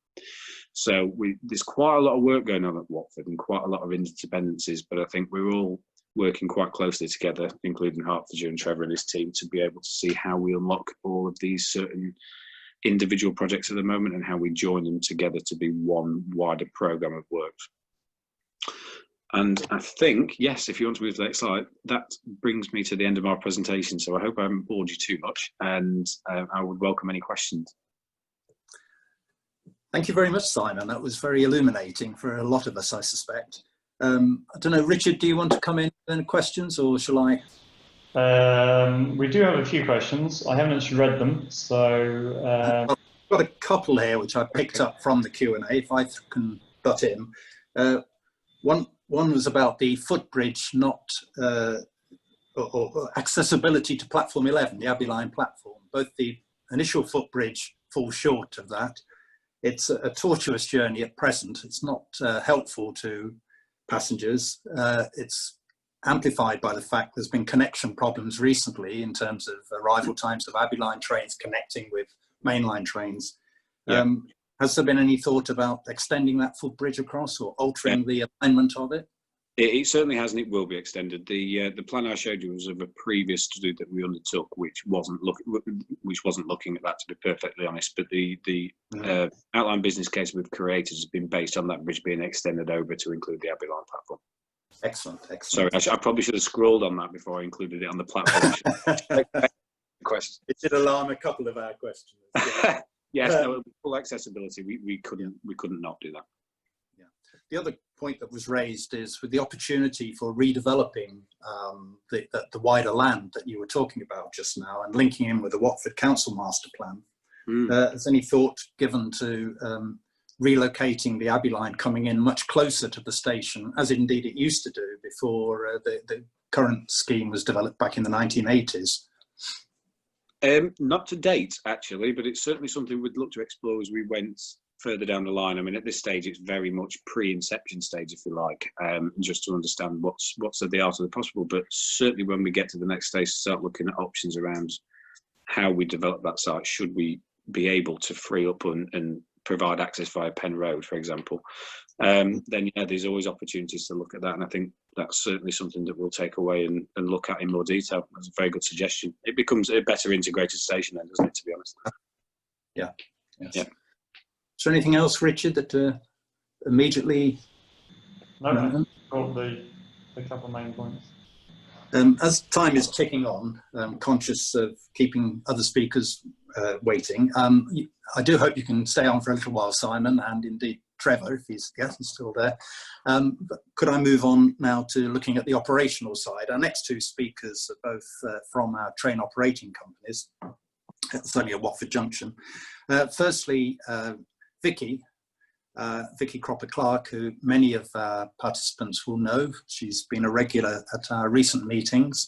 So there's quite a lot of work going on at Watford and quite a lot of interdependencies, but I think we're all working quite closely together, including Hertfordshire and Trevor and his team, to be able to see how we unlock all of these certain individual projects at the moment and how we join them together to be one wider programme of work. And I think, yes, if you want to move to the next slide, that brings me to the end of our presentation. So I hope I haven't bored you too much, and I would welcome any questions. Thank you very much, Simon. That was very illuminating for a lot of us, I suspect. I don't know, Richard, do you want to come in with any questions, or shall I? We do have a few questions. I haven't actually read them, so... I've got a couple here which I picked up from the Q&A, if I can butt in. One was about the footbridge, not or accessibility to platform 11, the Abbey line platform. Both the initial footbridge fall short of that. It's a tortuous journey at present. It's not helpful to passengers. It's amplified by the fact there's been connection problems recently in terms of arrival times of Abbey line trains connecting with mainline trains. Yeah. Has there been any thought about extending that footbridge across or altering the alignment of it? It certainly has, and it will be extended. The plan I showed you was of a previous study that we undertook, which wasn't looking at that, to be perfectly honest. But the outline business case we've created has been based on that bridge being extended over to include the Abbey line platform. Excellent, excellent. Sorry, I probably should have scrolled on that before I included it on the platform. Question. It did alarm a couple of our questions. Yeah. Yes, no, full accessibility. We couldn't not do that. Yeah. The other point that was raised is with the opportunity for redeveloping the wider land that you were talking about just now and linking in with the Watford Council Master Plan. Has any thought given to relocating the Abbey line coming in much closer to the station, as indeed it used to do before the current scheme was developed back in the 1980s? Not to date, actually, but it's certainly something we'd look to explore as we went further down the line. I mean, at this stage, it's very much pre-inception stage, if you like, just to understand what's at the art of the possible. But certainly when we get to the next stage, start looking at options around how we develop that site, should we be able to free up and provide access via Penn Road, for example, then yeah, there's always opportunities to look at that. And I think that's certainly something that we'll take away and look at in more detail. That's a very good suggestion. It becomes a better integrated station then, doesn't it, to be honest? Yeah. Yes. Yeah. Is there anything else, Richard, that immediately? No, got the couple of main points. As time is ticking on, conscious of keeping other speakers waiting, I do hope you can stay on for a little while, Simon, and indeed Trevor, if he's still there. But could I move on now to looking at the operational side? Our next two speakers are both from our train operating companies, certainly at Watford Junction. Firstly, Vicky Cropper-Clark, who many of our participants will know. She's been a regular at our recent meetings.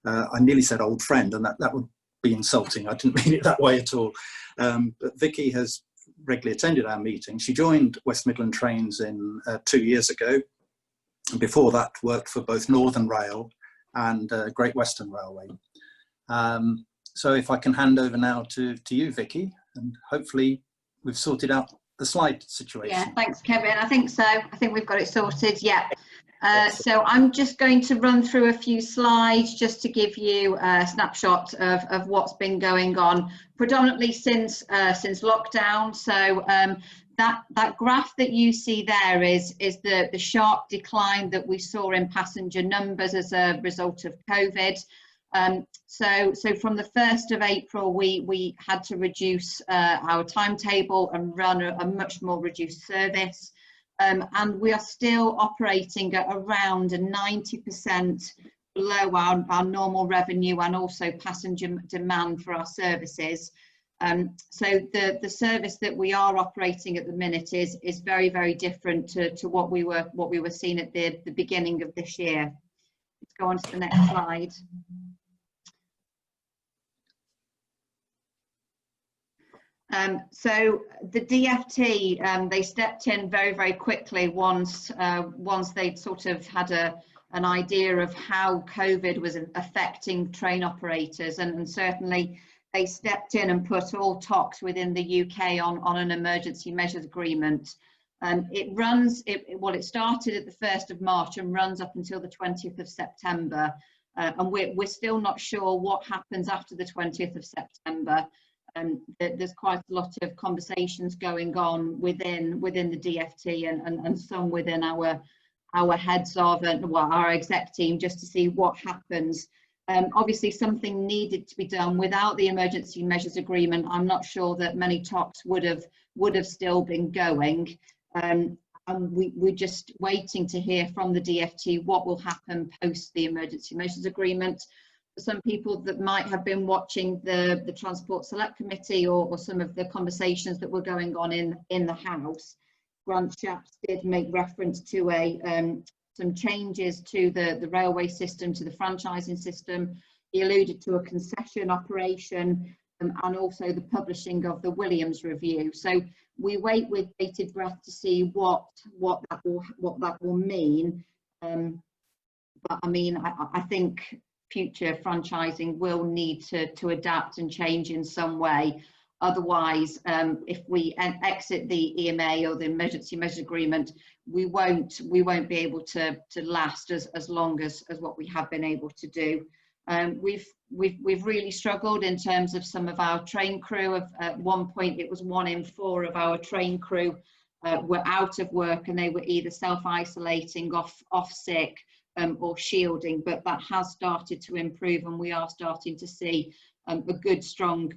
I nearly said old friend, and that would be insulting. I didn't mean it that way at all. But Vicky has regularly attended our meetings. She joined West Midland Trains 2 years ago. And before that, worked for both Northern Rail and Great Western Railway. So if I can hand over now to you, Vicky, and hopefully we've sorted out the slide situation. Yeah, thanks, Kevin. I think so. I think we've got it sorted. Yeah. So I'm just going to run through a few slides just to give you a snapshot of what's been going on, predominantly since lockdown. So that graph that you see there is the sharp decline that we saw in passenger numbers as a result of COVID. So from the 1st of April, we had to reduce our timetable and run a much more reduced service. And we are still operating at around 90% below our normal revenue and also passenger demand for our services. So the service that we are operating at the minute is very, very different to what we were seeing at the beginning of this year. go on to the next slide. So the DFT, they stepped in very, very quickly once they'd sort of had an idea of how COVID was affecting train operators, and certainly they stepped in and put all TOCs within the UK on an emergency measures agreement. It started at the 1st of March and runs up until the 20th of September. And we're still not sure what happens after the 20th of September. There's quite a lot of conversations going on within the DFT and some within our heads of and our exec team, just to see what happens. Obviously something needed to be done. Without the emergency measures agreement, I'm not sure that many TOCs would have still been going. And we're just waiting to hear from the DFT what will happen post the emergency measures agreement. For some people that might have been watching the Transport Select Committee or some of the conversations that were going on in the House, Grant Shapps did make reference to some changes to the railway system, to the franchising system. He alluded to a concession operation and also the publishing of the Williams Review. So we wait with bated breath to see what that will mean. But I mean, I think future franchising will need to adapt and change in some way. Otherwise, if we exit the EMA or the emergency measures agreement, we won't be able to last as long as what we have been able to do. We've really struggled in terms of some of our train crew. At one point, it was 1 in 4 of our train crew were out of work, and they were either self-isolating, off sick, or shielding. But that has started to improve, and we are starting to see a good, strong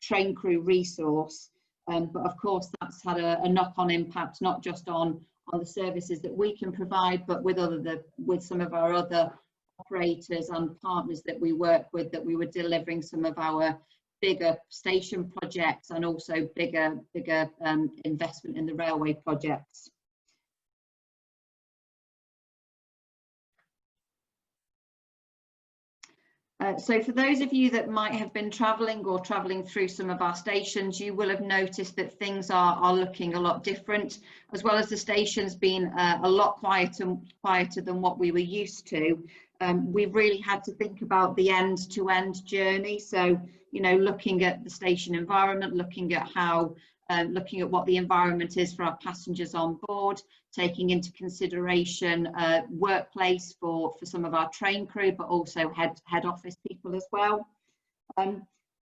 train crew resource. But of course, that's had a knock-on impact, not just on the services that we can provide, but with some of our other operators and partners that we work with, that we were delivering some of our bigger station projects and also bigger investment in the railway projects. So for those of you that might have been travelling or travelling through some of our stations, you will have noticed that things are looking a lot different, as well as the stations being a lot quieter than what we were used to. We've really had to think about the end-to-end journey. So, you know, looking at the station environment, looking at what the environment is for our passengers on board, taking into consideration workplace for some of our train crew, but also head office people as well.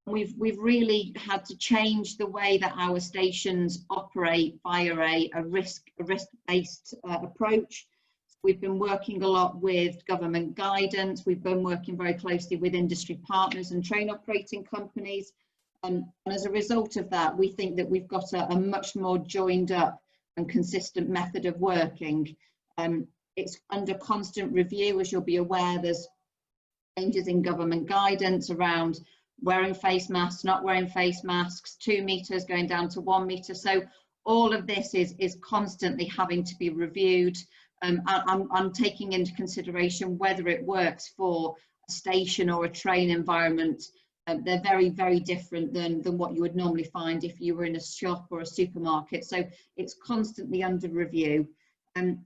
We've really had to change the way that our stations operate via a risk-based approach. We've been working a lot with government guidance. We've been working very closely with industry partners and train operating companies. And as a result of that, we think that we've got a much more joined up and consistent method of working. It's under constant review, as you'll be aware. There's changes in government guidance around wearing face masks, not wearing face masks, 2 meters going down to 1 meter. So all of this is constantly having to be reviewed. I'm taking into consideration whether it works for a station or a train environment. They're very, very different than what you would normally find if you were in a shop or a supermarket. So it's constantly under review. And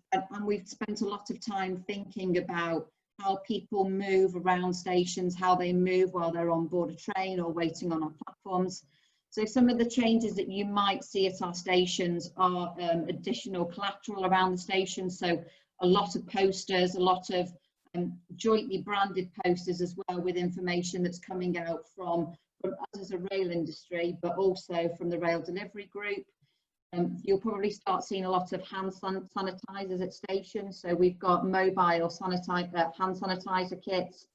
we've spent a lot of time thinking about how people move around stations, how they move while they're on board a train or waiting on our platforms. So some of the changes that you might see at our stations are additional collateral around the station. So a lot of posters, a lot of jointly branded posters as well, with information that's coming out from us as a rail industry, but also from the rail delivery group. You'll probably start seeing a lot of hand sanitizers at stations. So we've got mobile hand sanitizer kits.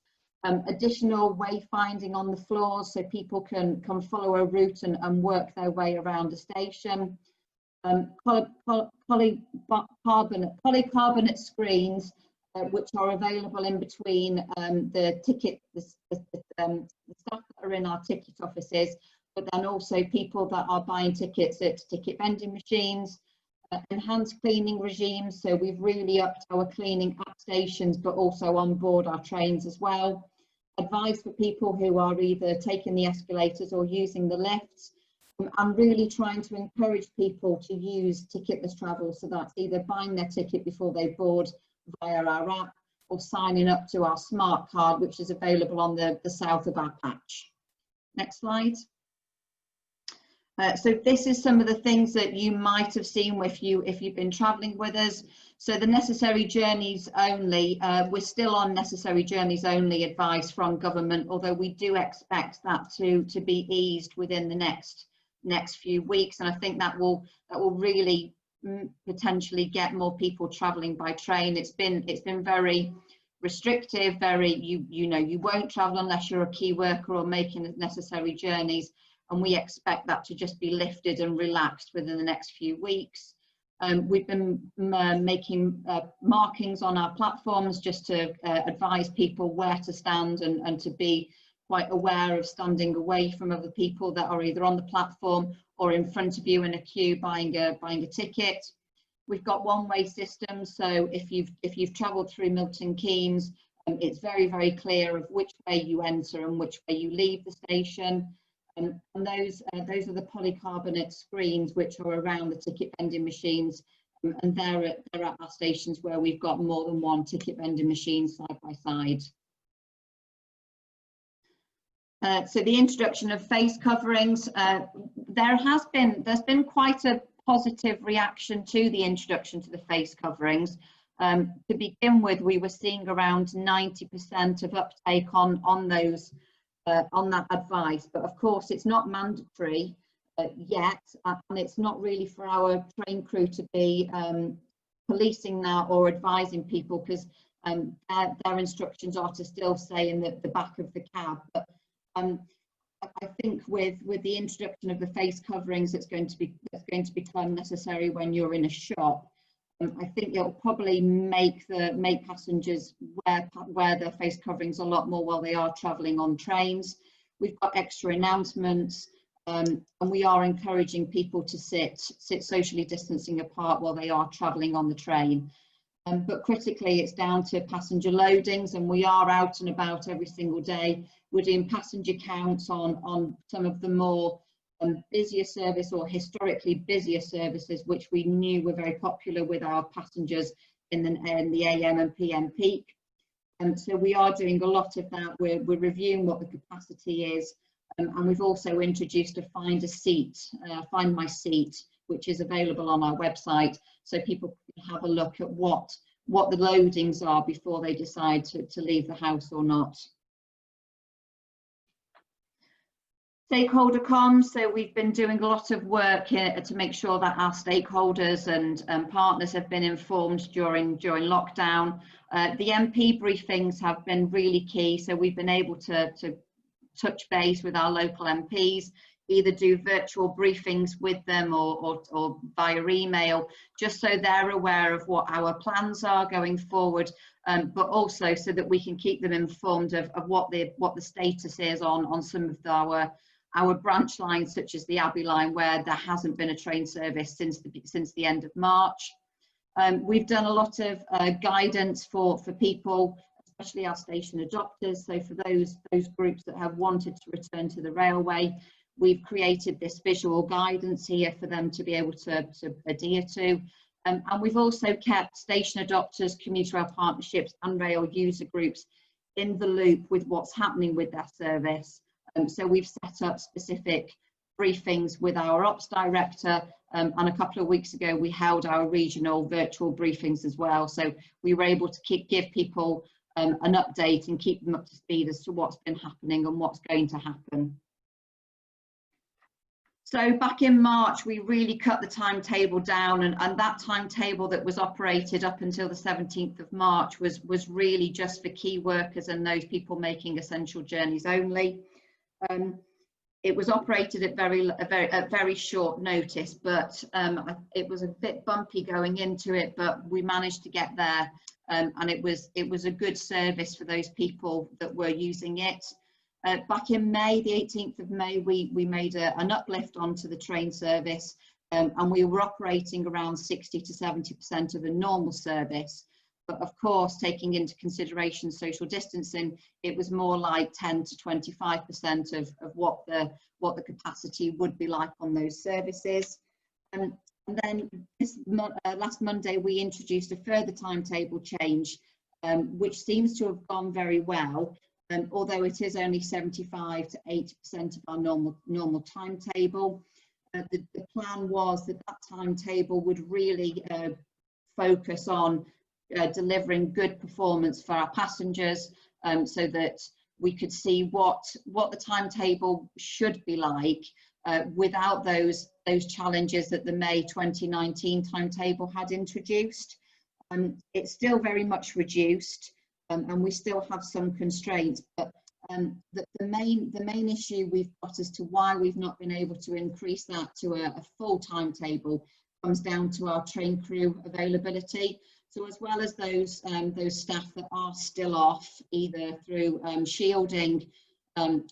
Additional wayfinding on the floors, so people can follow a route and work their way around the station. Polycarbonate screens, which are available in between the staff that are in our ticket offices, but then also people that are buying tickets at ticket vending machines. enhanced cleaning regimes, so we've really upped our cleaning at stations but also on board our trains as well. Advice for people who are either taking the escalators or using the lifts. I'm really trying to encourage people to use ticketless travel, so that's either buying their ticket before they board via our app or signing up to our smart card, which is available on the south of our patch. Next slide. So this is some of the things that you might have seen if you've been travelling with us. So the necessary journeys only, we're still on necessary journeys only advice from government, although we do expect that to be eased within the next few weeks, and I think that will really potentially get more people travelling by train. It's been very restrictive, very you won't travel unless you're a key worker or making necessary journeys, and we expect that to just be lifted and relaxed within the next few weeks. We've been making markings on our platforms just to advise people where to stand and to be quite aware of standing away from other people that are either on the platform or in front of you in a queue buying a ticket. We've got one-way systems, so if you've travelled through Milton Keynes, it's very, very clear of which way you enter and which way you leave the station. And those are the polycarbonate screens which are around the ticket vending machines, and they're at our stations where we've got more than one ticket vending machine side by side. So the introduction of face coverings, there's been quite a positive reaction to the introduction to the face coverings. To begin with, we were seeing around 90% of uptake on that advice, but of course it's not mandatory yet, and it's not really for our train crew to be policing that or advising people, because their instructions are to still stay in the back of the cab. But I think with the introduction of the face coverings, that's going to become necessary when you're in a shop. I think it'll probably make passengers wear their face coverings a lot more while they are travelling on trains. We've got extra announcements, and we are encouraging people to sit socially distancing apart while they are travelling on the train. But critically, it's down to passenger loadings, and we are out and about every single day. We're doing passenger counts on some of the more busier service or historically busier services, which we knew were very popular with our passengers in the AM and PM peak. And so we are doing a lot of that. We're reviewing what the capacity is, and we've also introduced a find my seat, which is available on our website, so people can have a look at what the loadings are before they decide to leave the house or not. Stakeholder comms, so we've been doing a lot of work here to make sure that our stakeholders and partners have been informed during lockdown. The MP briefings have been really key, so we've been able to touch base with our local MPs, either do virtual briefings with them or via email, just so they're aware of what our plans are going forward, but also so that we can keep them informed of what the status is on some of our branch lines, such as the Abbey line, where there hasn't been a train service since the end of March. We've done a lot of guidance for people, especially our station adopters. So for those groups that have wanted to return to the railway, we've created this visual guidance here for them to be able to adhere to. And we've also kept station adopters, commuter rail partnerships and rail user groups in the loop with what's happening with their service. So we've set up specific briefings with our ops director, and a couple of weeks ago we held our regional virtual briefings as well. So we were able to give people an update and keep them up to speed as to what's been happening and what's going to happen. So back in March, we really cut the timetable down, and that timetable that was operated up until the 17th of March was really just for key workers and those people making essential journeys only. It was operated at very short notice, but it was a bit bumpy going into it, but we managed to get there, and it was a good service for those people that were using it. Back in May, the 18th of May, we made an uplift onto the train service, and we were operating around 60 to 70% of a normal service. But of course, taking into consideration social distancing, it was more like 10 to 25% of what the capacity would be like on those services. And then last Monday, we introduced a further timetable change, which seems to have gone very well. Although it is only 75 to 80% of our normal timetable. The plan was that timetable would really focus on delivering good performance for our passengers, so that we could see what the timetable should be like without those challenges that the May 2019 timetable had introduced. It's still very much reduced, and we still have some constraints, but the main issue we've got as to why we've not been able to increase that to a full timetable comes down to our train crew availability. So as well as those staff that are still off, either through shielding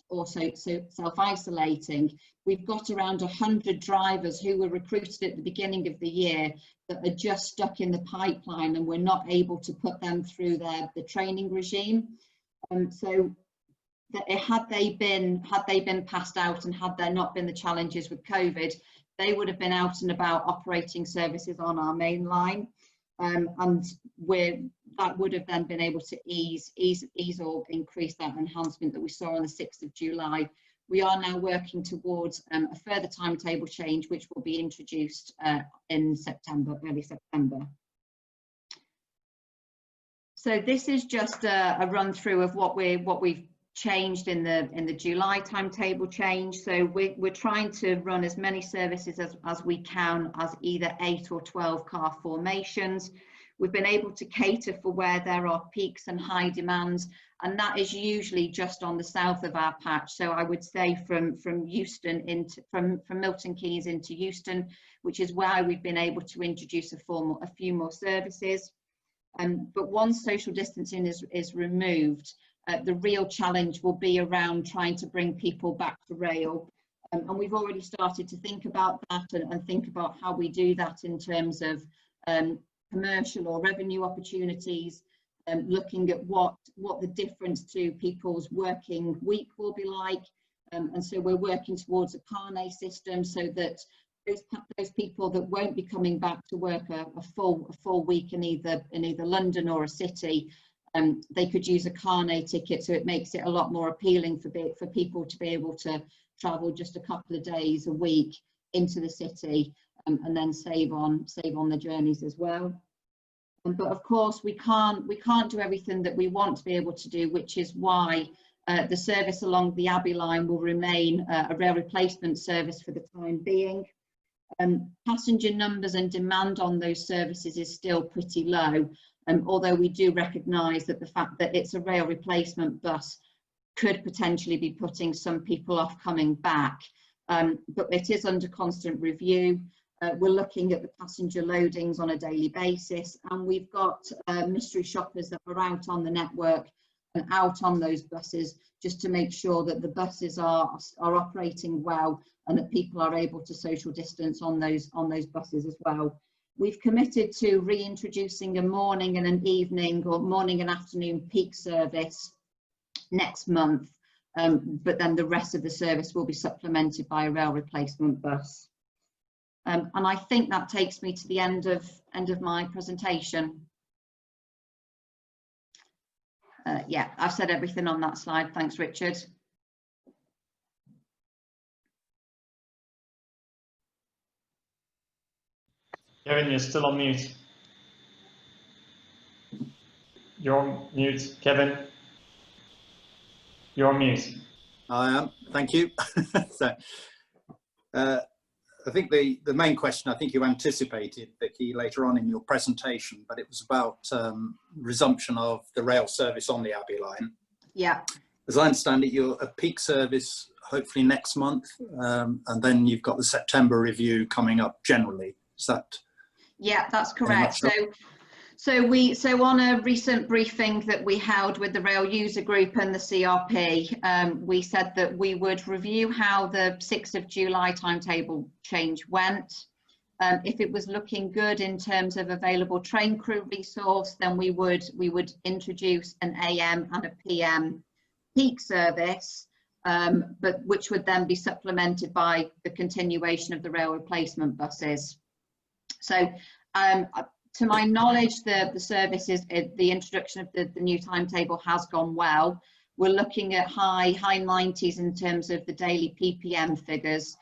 or self-isolating, we've got around 100 drivers who were recruited at the beginning of the year that are just stuck in the pipeline, and we're not able to put them through the training regime. So that had they been passed out, and had there not been the challenges with COVID, they would have been out and about operating services on our main line, and that would have then been able to ease or increase that enhancement that we saw on the 6th of July. We are now working towards a further timetable change, which will be introduced in September, early September. So this is just a run through of what we've changed in the July timetable change. So we're trying to run as many services as we can as either 8 or 12 car formations. We've been able to cater for where there are peaks and high demands, and that is usually just on the south of our patch. So I would say from Euston from Milton Keynes into Euston, which is why we've been able to introduce a few more services. But once social distancing is removed, the real challenge will be around trying to bring people back to rail. And we've already started to think about that and think about how we do that in terms of commercial or revenue opportunities, looking at what the difference to people's working week will be like. And so we're working towards a carnet system, so that those people that won't be coming back to work a full week in either London or a city, they could use a carnet ticket, so it makes it a lot more appealing for people to be able to travel just a couple of days a week into the city, and then save on the journeys as well. But of course we can't do everything that we want to be able to do, which is why the service along the Abbey line will remain a rail replacement service for the time being. Passenger numbers and demand on those services is still pretty low, although we do recognise that the fact that it's a rail replacement bus could potentially be putting some people off coming back. But it is under constant review. We're looking at the passenger loadings on a daily basis, and we've got mystery shoppers that are out on the network and out on those buses, just to make sure that the buses are operating well, and that people are able to social distance on those buses as well. We've committed to reintroducing a morning and an evening, or morning and afternoon peak service next month, but then the rest of the service will be supplemented by a rail replacement bus. And I think that takes me to the end of my presentation. Yeah, I've said everything on that slide. Thanks, Richard. Kevin, you're still on mute. You're on mute, Kevin. You're on mute. I am, thank you. So, I think the main question, I think you anticipated, Vicky, later on in your presentation, but it was about resumption of the rail service on the Abbey line. Yeah. As I understand it, you're a peak service hopefully next month, and then you've got the September review coming up generally. Is that? Yeah, that's correct. So on a recent briefing that we held with the Rail User Group and the CRP, we said that we would review how the 6th of July timetable change went. If it was looking good in terms of available train crew resource, then we would introduce an AM and a PM peak service, but which would then be supplemented by the continuation of the rail replacement buses. So to my knowledge, the services, the introduction of the new timetable has gone well. We're looking at high 90s in terms of the daily PPM figures,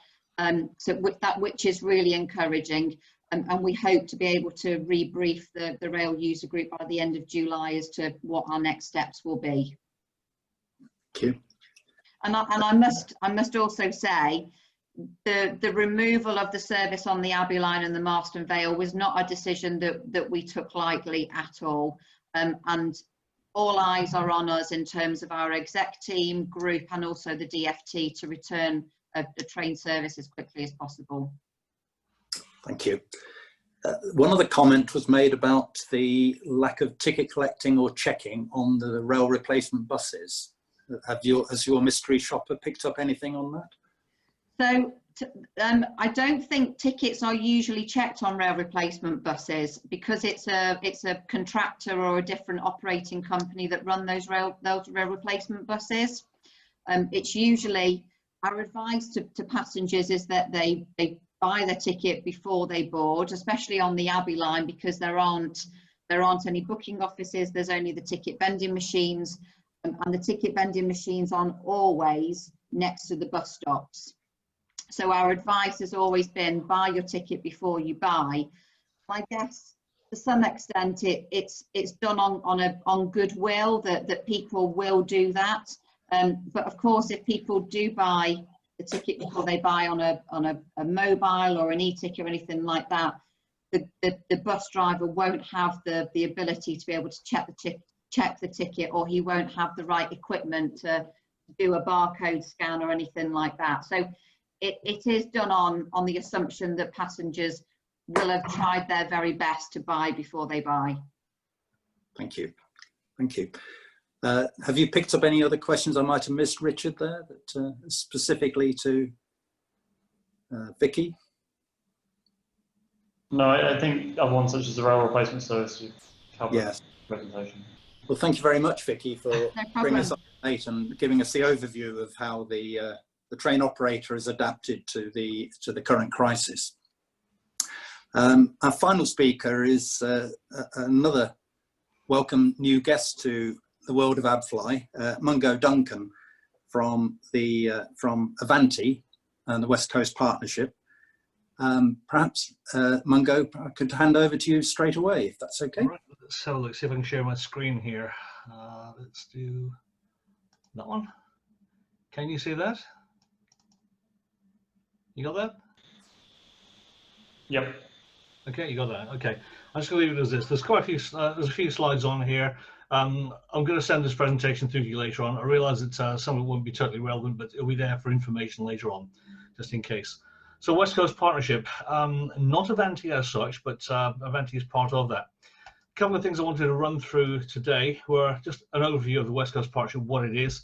so which is really encouraging, and we hope to be able to rebrief the rail user group by the end of July as to what our next steps will be. Thank you. And I must also say, the removal of the service on the Abbey line and the Marston Vale was not a decision that we took lightly at all, and all eyes are on us in terms of our exec team, group, and also the DFT to return the train service as quickly as possible. Thank you. One other comment was made about the lack of ticket collecting or checking on the rail replacement buses. Has your mystery shopper picked up anything on that? So I don't think tickets are usually checked on rail replacement buses because it's a contractor or a different operating company that run those rail replacement buses. It's usually, our advice to passengers is that they buy their ticket before they board, especially on the Abbey line, because there aren't any booking offices. There's only the ticket vending machines, and the ticket vending machines aren't always next to the bus stops. So our advice has always been buy your ticket before you buy. I guess to some extent it's done on goodwill that people will do that. But of course, if people do buy the ticket before they buy on a mobile or an e-ticket or anything like that, the bus driver won't have the ability to be able to check the ticket, or he won't have the right equipment to do a barcode scan or anything like that. So it is done on the assumption that passengers will have tried their very best to buy before they buy. Thank you. Thank you. Have you picked up any other questions I might have missed, Richard, there, that specifically to Vicky? No, I think other ones such as the rail replacement service you've covered. Yes. Presentation. Well, thank you very much, Vicky, for bringing us up to date and giving us the overview of how the train operator has adapted to the current crisis. Our final speaker is another welcome new guest to the world of AbFly, Mungo Duncan from Avanti and the West Coast Partnership. Perhaps Mungo, I could hand over to you straight away, if that's okay. All right, let's have a look, see if I can share my screen here. Let's do that one. Can you see that? You got that? Yep. Okay, you got that. Okay, I'm just going to leave it as this. There's quite a few. There's a few slides on here. I'm going to send this presentation through to you later on. I realise that some of it won't be totally relevant, but it'll be there for information later on, just in case. So West Coast Partnership, not Avanti as such, but Avanti is part of that. A couple of things I wanted to run through today were just an overview of the West Coast Partnership, what it is.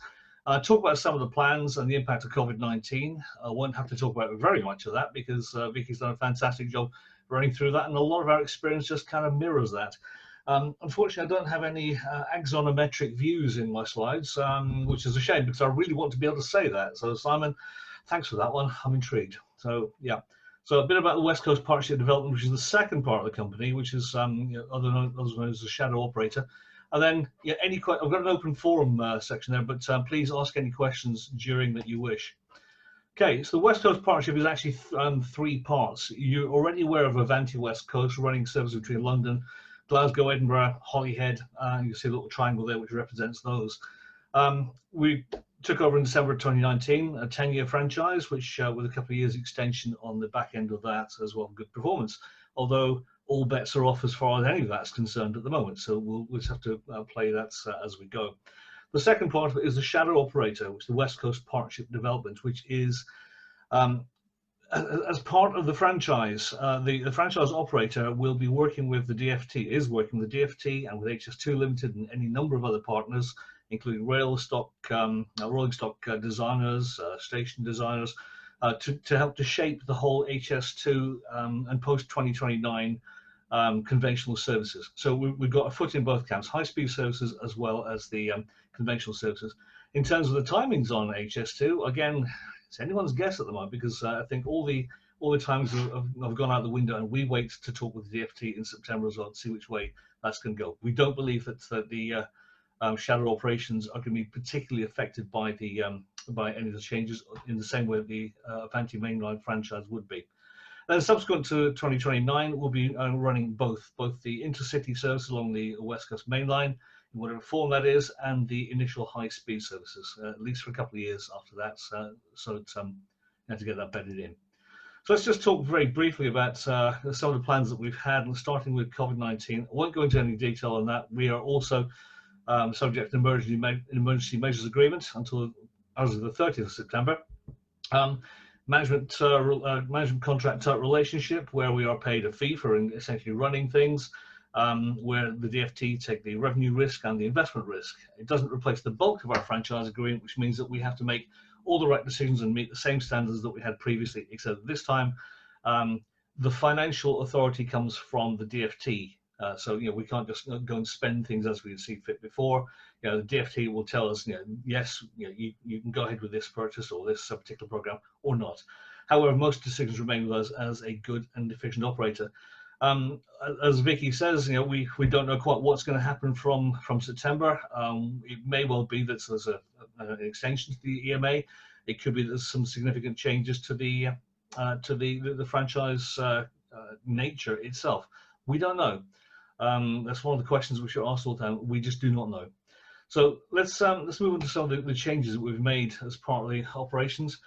Talk about some of the plans and the impact of COVID-19. I won't have to talk about very much of that because Vicky's done a fantastic job running through that, and a lot of our experience just kind of mirrors that. Unfortunately, I don't have any axonometric views in my slides, which is a shame because I really want to be able to say that. So Simon, thanks for that one. I'm intrigued. So yeah, so a bit about the West Coast Partnership Development, which is the second part of the company, which is otherwise known as the shadow operator. And then yeah, I've got an open forum section there, but please ask any questions during that you wish. Okay, so the West Coast Partnership is actually three parts. You're already aware of Avanti West Coast, running service between London, Glasgow, Edinburgh, Holyhead. You see a little triangle there which represents those. We took over in December 2019, a 10-year franchise, which with a couple of years extension on the back end of that as well, good performance. Although all bets are off as far as any of that's concerned at the moment, so we'll just have to play that as we go. The second part of it is the shadow operator, which is the West Coast Partnership Development, which is as part of the franchise. The franchise operator will be working with the DFT, is working with the DFT and with HS2 Limited and any number of other partners, including rolling stock designers, station designers, to help to shape the whole HS2 and post 2029 conventional services. So we've got a foot in both camps, high-speed services as well as the conventional services. In terms of the timings on HS2, again, it's anyone's guess at the moment, because I think all the times have gone out the window, and we wait to talk with the DFT in September as well to see which way that's going to go. We don't believe that the shadow operations are going to be particularly affected by the by any of the changes in the same way the Avanti mainline franchise would be. And subsequent to 2029, we'll be running both the intercity service along the West Coast mainline, in whatever form that is, and the initial high-speed services, at least for a couple of years after that. So it's have to get that bedded in. So let's just talk very briefly about some of the plans that we've had, and starting with COVID-19. I won't go into any detail on that. We are also subject to emergency measures agreement until as of the 30th of September. Management contract type relationship, where we are paid a fee for essentially running things, where the DFT take the revenue risk and the investment risk. It doesn't replace the bulk of our franchise agreement, which means that we have to make all the right decisions and meet the same standards that we had previously, except this time the financial authority comes from the DFT. So we can't just go and spend things as we see fit before. The DFT will tell us, yes, you can go ahead with this purchase or this particular program or not. However, most decisions remain with us as a good and efficient operator. As Vicky says, we don't know quite what's going to happen from September. It may well be that there's an extension to the EMA. It could be there's some significant changes to the franchise nature itself. We don't know. That's one of the questions we should ask all the time. We just do not know. So let's move on to some of the changes that we've made as part of the operations.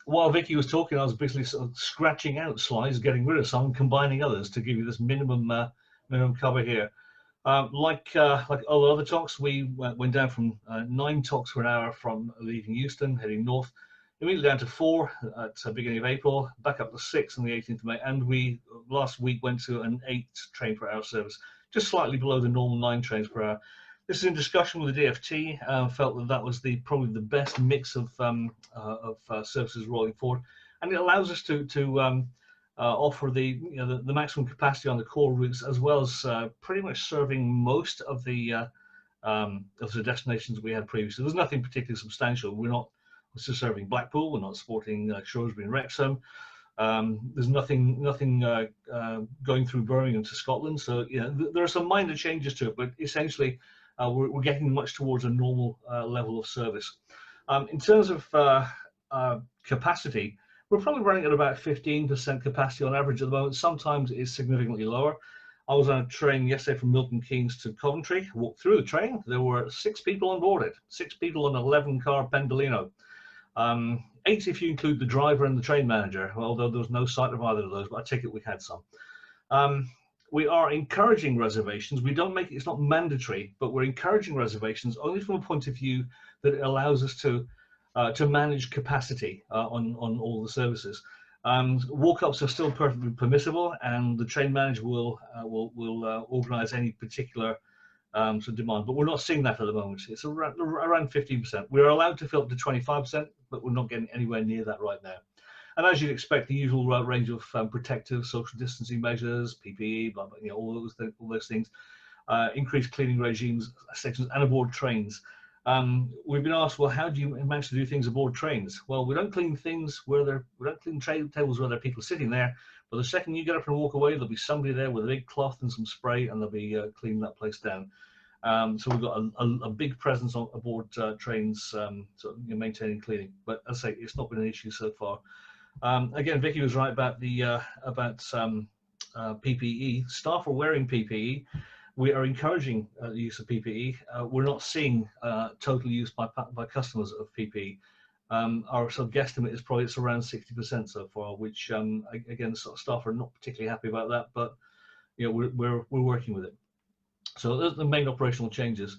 While Vicky was talking, I was basically sort of scratching out slides, getting rid of some, combining others to give you this minimum cover here. Like all other talks, we went down from 9 talks per hour from leaving Euston, heading north, immediately down to 4 at the beginning of April, back up to 6 on the 18th of May, and we last week went to an 8 train per hour service, just slightly below the normal 9 trains per hour. This is in discussion with the DFT. Felt that was probably the best mix of services rolling forward, and it allows us to offer the maximum capacity on the core routes, as well as pretty much serving most of the destinations we had previously. There's nothing particularly substantial. We're not just serving Blackpool. We're not supporting Shrewsbury and Wrexham. There's nothing going through Birmingham to Scotland. So there are some minor changes to it, but essentially we're getting much towards a normal level of service. In terms of capacity, we're probably running at about 15% capacity on average at the moment. Sometimes it's significantly lower. I was on a train yesterday from Milton Keynes to Coventry. Walked through the train. There were 6 people on board it. 6 people on an 11-car Pendolino. 8 if you include the driver and the train manager, although there was no sight of either of those, but I take it we had some. We are encouraging reservations. We don't make it, it's not mandatory, but we're encouraging reservations only from a point of view that it allows us to manage capacity on all the services. Walk-ups are still perfectly permissible, and the train manager will organise any particular sort of demand, but we're not seeing that at the moment. It's around 15%. We're allowed to fill up to 25%, but we're not getting anywhere near that right now. And as you'd expect, the usual range of protective, social distancing measures, PPE, blah, blah, all those things, increased cleaning regimes, sections, and aboard trains. We've been asked, well, how do you manage to do things aboard trains? Well, we don't clean things we don't clean tray tables where there are people sitting there. But the second you get up and walk away, there'll be somebody there with a big cloth and some spray, and they'll be cleaning that place down. So we've got a big presence aboard trains, so maintaining cleaning. But as I say, it's not been an issue so far. Again, Vicky was right about the PPE. Staff are wearing PPE. We are encouraging the use of PPE. We're not seeing total use by customers of PPE. Our sort of guesstimate is probably it's around 60% so far, which again, sort of staff are not particularly happy about that, but we're working with it. So those are the main operational changes.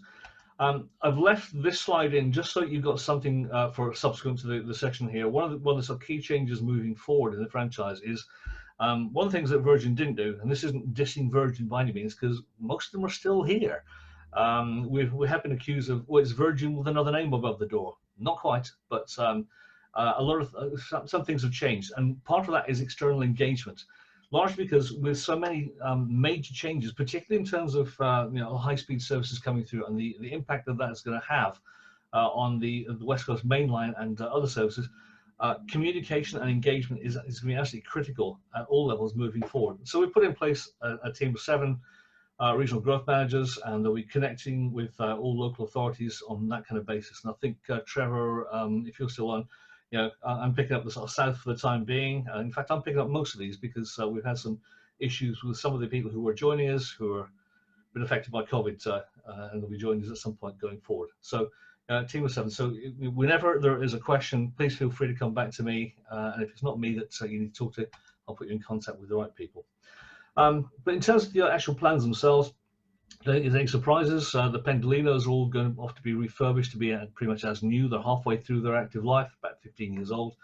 I've left this slide in just so you've got something for subsequent to the section here. One of the sort of key changes moving forward in the franchise is one of the things that Virgin didn't do, and this isn't dissing Virgin by any means, because most of them are still here. We have been accused of, well, it's Virgin with another name above the door. Not quite, but a lot of some things have changed, and part of that is external engagement, largely because with so many major changes, particularly in terms of high-speed services coming through and the impact that that's going to have on the West Coast Main Line and other services. Communication and engagement is going to be absolutely critical at all levels moving forward. So we put in place a team of 7 regional growth managers, and they'll be connecting with all local authorities on that kind of basis. And I think Trevor, if you're still on, I'm picking up the sort of south for the time being. In fact, I'm picking up most of these because we've had some issues with some of the people who were joining us who are been affected by COVID, and they'll be joining us at some point going forward. So team of 7. So whenever there is a question, please feel free to come back to me. And if it's not me that you need to talk to, I'll put you in contact with the right people. But in terms of the actual plans themselves, don't think there's any surprises. The Pendolinos are all going off to be refurbished to be pretty much as new. They're halfway through their active life, about 15 years old.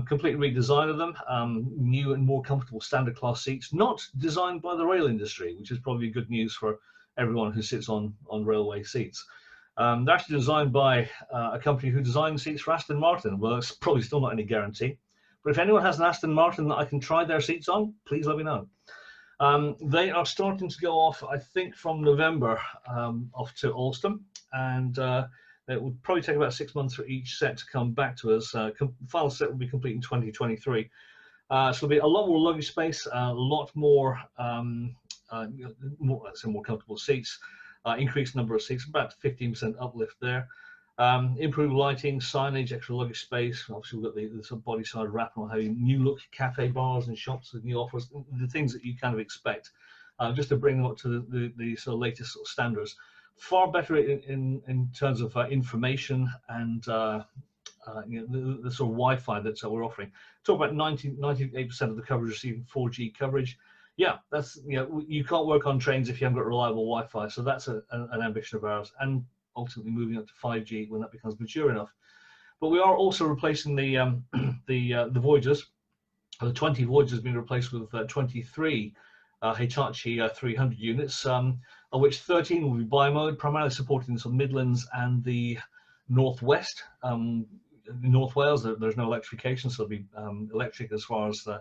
Complete redesign of them, new and more comfortable standard class seats, not designed by the rail industry, which is probably good news for everyone who sits on railway seats. They're actually designed by a company who designed seats for Aston Martin. Well, it's probably still not any guarantee, but if anyone has an Aston Martin that I can try their seats on, please let me know. They are starting to go off, I think, from November off to Alstom, and it would probably take about 6 months for each set to come back to us. The final set will be complete in 2023. So there'll be a lot more luggage space, a lot more, more comfortable seats, increased number of seats, about 15% uplift there. Improved lighting, signage, extra luggage space. Obviously, we've got the sort of body side wrap on how new look cafe bars and shops with new offers, the things that you kind of expect, just to bring them up to the sort of latest sort of standards. Far better in terms of information and the sort of Wi-Fi that we're offering. Talk about 98% of the coverage receiving 4G coverage. Yeah, that's you can't work on trains if you haven't got reliable Wi-Fi. So that's an ambition of ours, and ultimately moving up to 5G when that becomes mature enough. But we are also replacing the Voyagers. The 20 Voyagers being replaced with 23 Hitachi 300 units, of which 13 will be bi-mode, primarily supporting the Midlands and the Northwest. North Wales, there's no electrification, so it'll be electric as far as the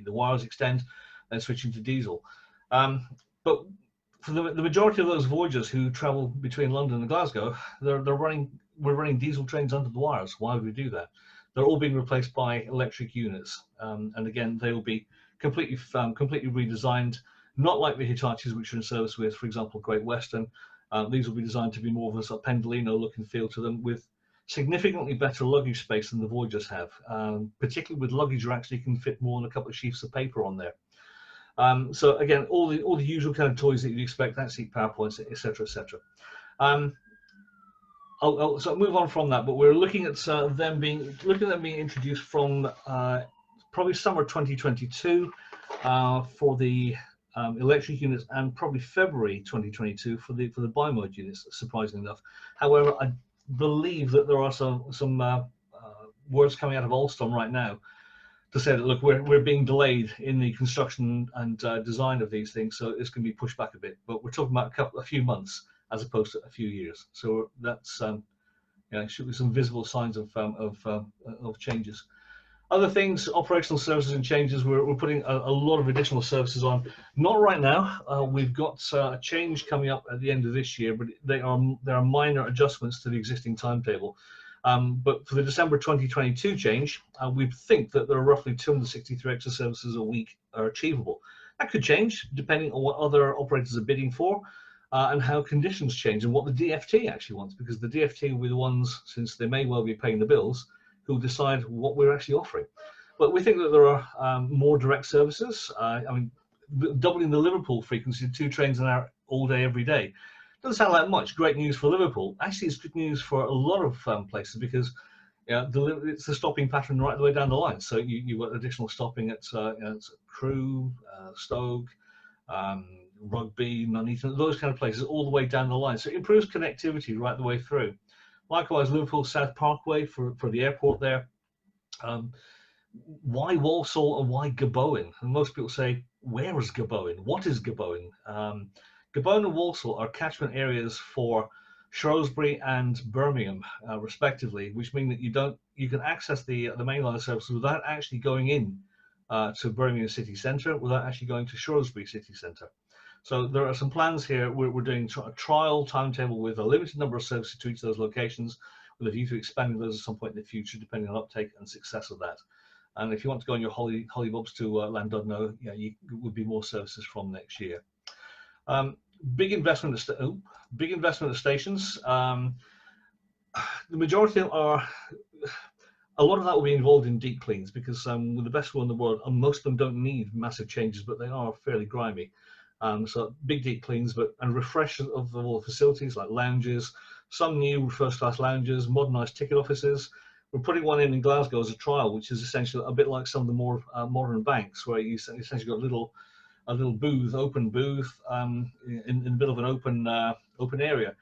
wires extend, and switching to diesel. But for the majority of those Voyagers who travel between London and Glasgow, we're running diesel trains under the wires. Why would we do that? They're all being replaced by electric units, and again, they will be completely redesigned, not like the Hitachis which are in service with, for example, Great Western. These will be designed to be more of a sort of Pendolino look and feel to them, with significantly better luggage space than the Voyagers have, particularly with luggage you actually can fit more than a couple of sheets of paper on there. So again, all the usual kind of toys that you'd expect, that seat PowerPoints, etc., etc. I'll move on from that, but we're looking at them being introduced from probably summer 2022 for the electric units, and probably February 2022 for the bi-mode units. Surprisingly enough, however, I believe that there are some words coming out of Alstom right now to say that, look, we're being delayed in the construction and design of these things, so it's going to be pushed back a bit. But we're talking about a few months as opposed to a few years. So that's should be some visible signs of changes. Other things, operational services and changes. We're putting a lot of additional services on. Not right now. We've got a change coming up at the end of this year, but there are minor adjustments to the existing timetable. But for the December 2022 change, we think that there are roughly 263 extra services a week are achievable. That could change depending on what other operators are bidding for, and how conditions change and what the DFT actually wants, because the DFT will be the ones, since they may well be paying the bills, who will decide what we're actually offering. But we think that there are more direct services. I mean, doubling the Liverpool frequency to 2 trains an hour all day, every day. Doesn't sound like much. Great news for Liverpool. Actually, it's good news for a lot of places, because it's the stopping pattern right the way down the line. So you've got additional stopping at Crewe, Stoke, Rugby, Nuneaton, those kind of places all the way down the line. So it improves connectivity right the way through. Likewise, Liverpool South Parkway for the airport there. Why Walsall and why Gabowen? And most people say, where is Gabowen? What is Gabowen? Gabowen and Walsall are catchment areas for Shrewsbury and Birmingham, respectively, which mean that you can access the mainline services without actually going in to Birmingham city centre, without actually going to Shrewsbury city centre. So there are some plans here. We're doing a trial timetable with a limited number of services to each of those locations, with a view to expanding those at some point in the future, depending on uptake and success of that. And if you want to go on your hollybobs to Llandudno, you would be more services from next year. Big investment at stations. The majority are, a lot of that will be involved in deep cleans, because with the best one in the world, and most of them don't need massive changes, but they are fairly grimy. So big deep cleans, and refresh of all the facilities like lounges, some new first-class lounges, modernised ticket offices. We're putting one in Glasgow as a trial, which is essentially a bit like some of the more modern banks, where you essentially got a little booth, open booth, in the middle of an open area.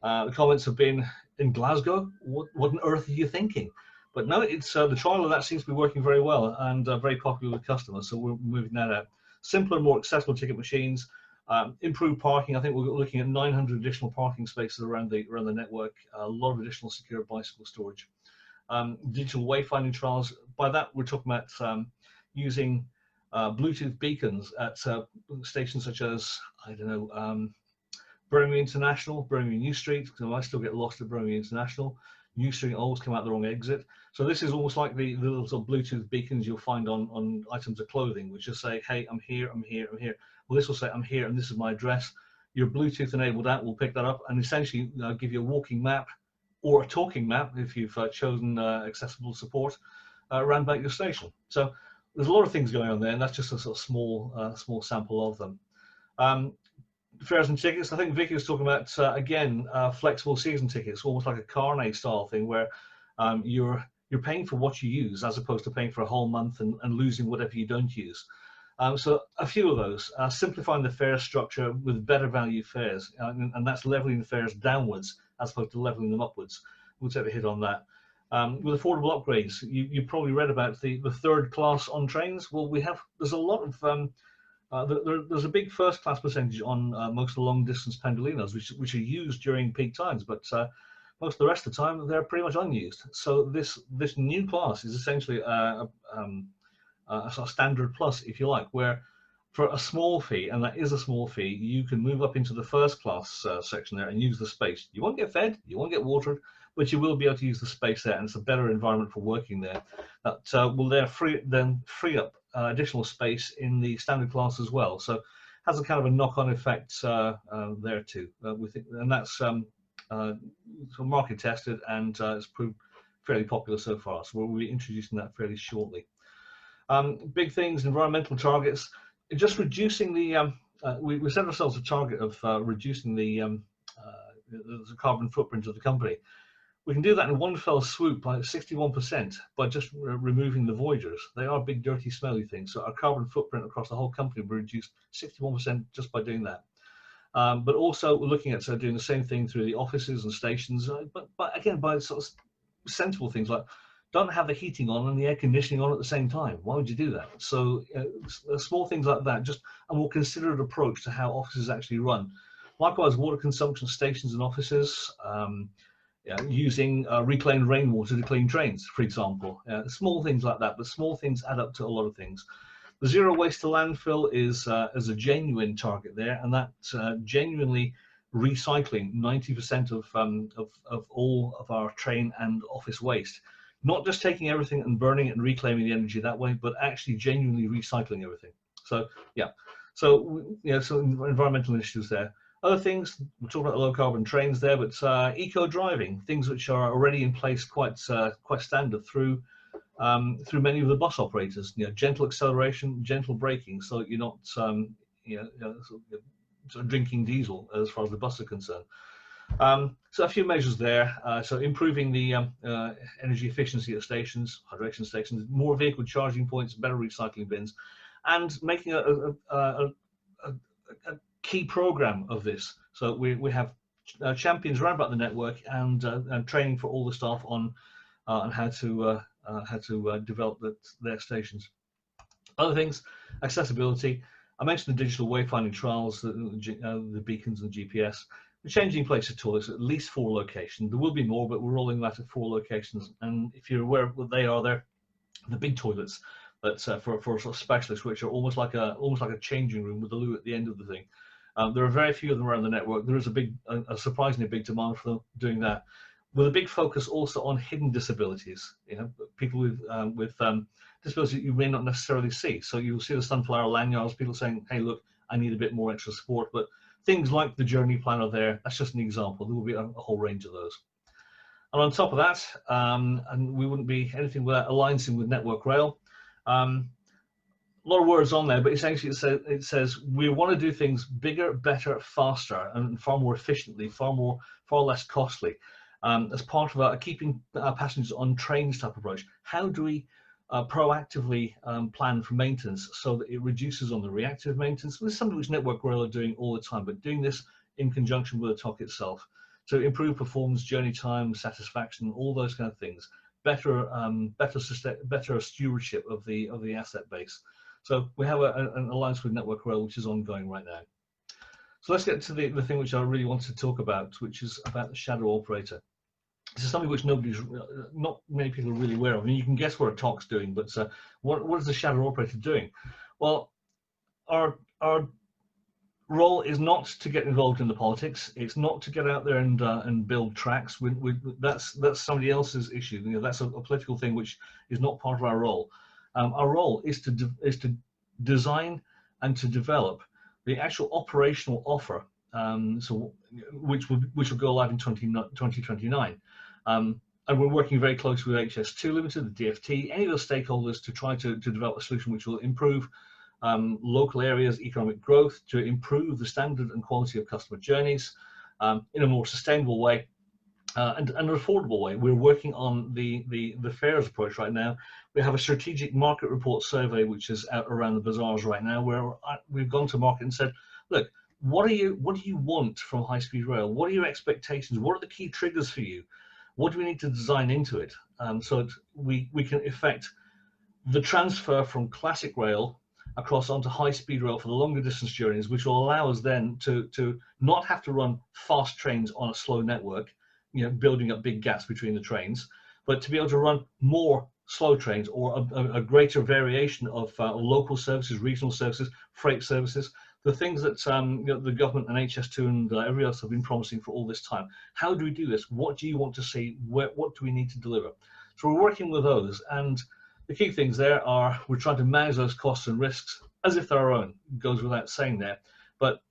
The comments have been, in Glasgow, what on earth are you thinking? But no, it's the trial of that seems to be working very well and very popular with customers. So we're moving that out. Simpler, more accessible ticket machines, improved parking. I think we're looking at 900 additional parking spaces around the network. A lot of additional secure bicycle storage. Digital wayfinding trials. By that, we're talking about using Bluetooth beacons at stations such as, I don't know, Birmingham International, Birmingham New Street, because I still get lost at Birmingham International. New Street always come out the wrong exit. So this is almost like the little sort of Bluetooth beacons you'll find on items of clothing, which just say, hey, I'm here, I'm here, I'm here. Well, this will say, I'm here, and this is my address. Your Bluetooth enabled app will pick that up and essentially give you a walking map or a talking map if you've chosen accessible support around about your station. So there's a lot of things going on there, and that's just a sort of small sample of them. Fares and tickets. I think Vicky was talking about again flexible season tickets, almost like a carnet style thing, where you're paying for what you use as opposed to paying for a whole month and losing whatever you don't use. So a few of those, simplifying the fare structure with better value fares, and that's leveling the fares downwards as opposed to leveling them upwards. We'll take a hit on that. With affordable upgrades, you probably read about the third class on trains. Well, there's a lot of there's a big first class percentage on most of the long distance Pendolinos, which are used during peak times, but most of the rest of the time they're pretty much unused. So this new class is essentially a sort of standard plus, if you like, where for a small fee, and that is a small fee, you can move up into the first class section there and use the space. You won't get fed, you won't get watered, but you will be able to use the space there, and it's a better environment for working there. That will then free up additional space in the standard class as well. So has a kind of a knock-on effect there too. We think, and that's market tested and it's proved fairly popular so far. So we'll be introducing that fairly shortly. Big things, environmental targets. Just reducing the. We set ourselves a target of reducing the carbon footprint of the company. We can do that in one fell swoop by 61% by just removing the voiders. They are big, dirty, smelly things. So our carbon footprint across the whole company will be reduced 61% just by doing that. But also we're looking at doing the same thing through the offices and stations, but again, by sort of sensible things like don't have the heating on and the air conditioning on at the same time. Why would you do that? So small things like that, just a more considered approach to how offices actually run. Likewise, water consumption stations and offices. Using reclaimed rainwater to clean trains, for example. Small things like that, but small things add up to a lot of things. The zero waste to landfill is a genuine target there, and that's genuinely recycling 90% of all of our train and office waste. Not just taking everything and burning it and reclaiming the energy that way, but actually genuinely recycling everything. So yeah, so environmental initiatives there. Other things, we're talking about the low carbon trains there, but eco driving, things which are already in place quite standard through many of the bus operators. Gentle acceleration, gentle braking, so that you're not sort of drinking diesel as far as the bus are concerned. So a few measures there. So improving the energy efficiency at stations, hydration stations, more vehicle charging points, better recycling bins, and making a key program of this. So we have champions around about the network and training for all the staff on how to develop their stations. Other things, accessibility. I mentioned the digital wayfinding trials, the beacons and the GPS. the changing place of toilets at least 4 locations. There will be more, but we're rolling that at 4 locations. And if you're aware of what they are, they're the big toilets that for sort of specialists, which are almost like a changing room with a loo at the end of the thing. There are very few of them around the network. There is a surprisingly big demand for them doing that, with a big focus also on hidden disabilities. You know, people with disabilities that you may not necessarily see. So you'll see the sunflower lanyards, people saying, "Hey, look, I need a bit more extra support." But things like the journey planner there, that's just an example. There will be a whole range of those. And on top of that, and we wouldn't be anything without alliancing with Network Rail. A lot of words on there, but essentially it says we want to do things bigger, better, faster, and far more efficiently, far less costly, as part of our keeping passengers on trains type approach. How do we proactively plan for maintenance so that it reduces on the reactive maintenance? This is something which Network Rail are doing all the time, but doing this in conjunction with the TOC itself to improve performance, journey time, satisfaction, all those kind of things. Better stewardship of the asset base. So we have an alliance with Network Rail, which is ongoing right now. So let's get to the thing which I really wanted to talk about, which is about the shadow operator. This is something which not many people are really aware of. I mean, you can guess what a TOC's doing, but what is the shadow operator doing? Well, our role is not to get involved in the politics. It's not to get out there and build tracks. That's somebody else's issue. You know, that's a political thing which is not part of our role. Our role is to design and to develop the actual operational offer, which will go live in 2029. And we're working very closely with HS2 Limited, the DfT, any of those stakeholders to try to develop a solution which will improve local areas' economic growth, to improve the standard and quality of customer journeys in a more sustainable way and an affordable way. We're working on the fares approach right now. We have a strategic market report survey which is out around the bazaars right now, where we've gone to market and said, look, what do you want from high-speed rail? What are your expectations? What are the key triggers for you? What do we need to design into it so that we can effect the transfer from classic rail across onto high-speed rail for the longer distance journeys, which will allow us then to not have to run fast trains on a slow network, you know, building up big gaps between the trains, but to be able to run more slow trains or a greater variation of local services, regional services, freight services, the things that you know, the government and HS2 and everybody else have been promising for all this time. How do we do this? What do you want to see? What do we need to deliver? So we're working with those, and the key things there are we're trying to manage those costs and risks as if they're our own. It goes without saying there, but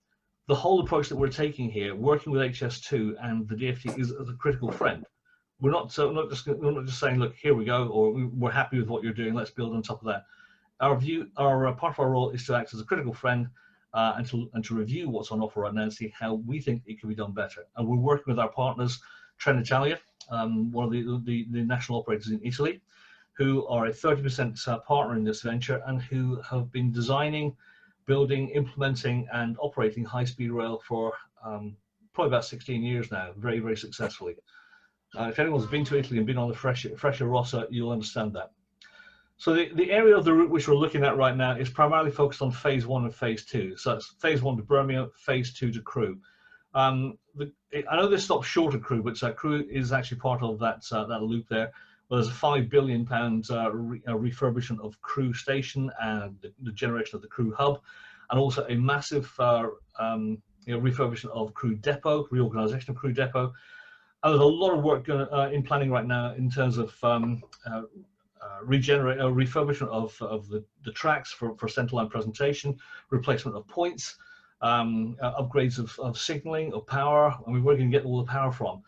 the whole approach that we're taking here, working with HS2 and the DfT, is as a critical friend. We're not just saying, look, here we go, or we're happy with what you're doing, let's build on top of that. Our part of our role is to act as a critical friend and to review what's on offer right now and see how we think it can be done better. And we're working with our partners, Trenitalia, one of the national operators in Italy, who are a 30% partner in this venture and who have been designing, building, implementing, and operating high-speed rail for probably about 16 years now, very, very successfully. If anyone's been to Italy and been on the Freccia Rossa, you'll understand that. So the area of the route which we're looking at right now is primarily focused on phase 1 and phase 2. So it's phase 1 to Birmingham, phase 2 to Crewe. I know this stops short of Crewe, but Crewe is actually part of that loop there. Well, there's a £5 billion refurbishment of Crewe station and the generation of the Crewe hub, and also a massive refurbishment of Crewe depot, reorganisation of Crewe depot. And there's a lot of work in planning right now in terms of refurbishment of the tracks for central line presentation, replacement of points, upgrades of signalling, of power, and where we can get all the power from.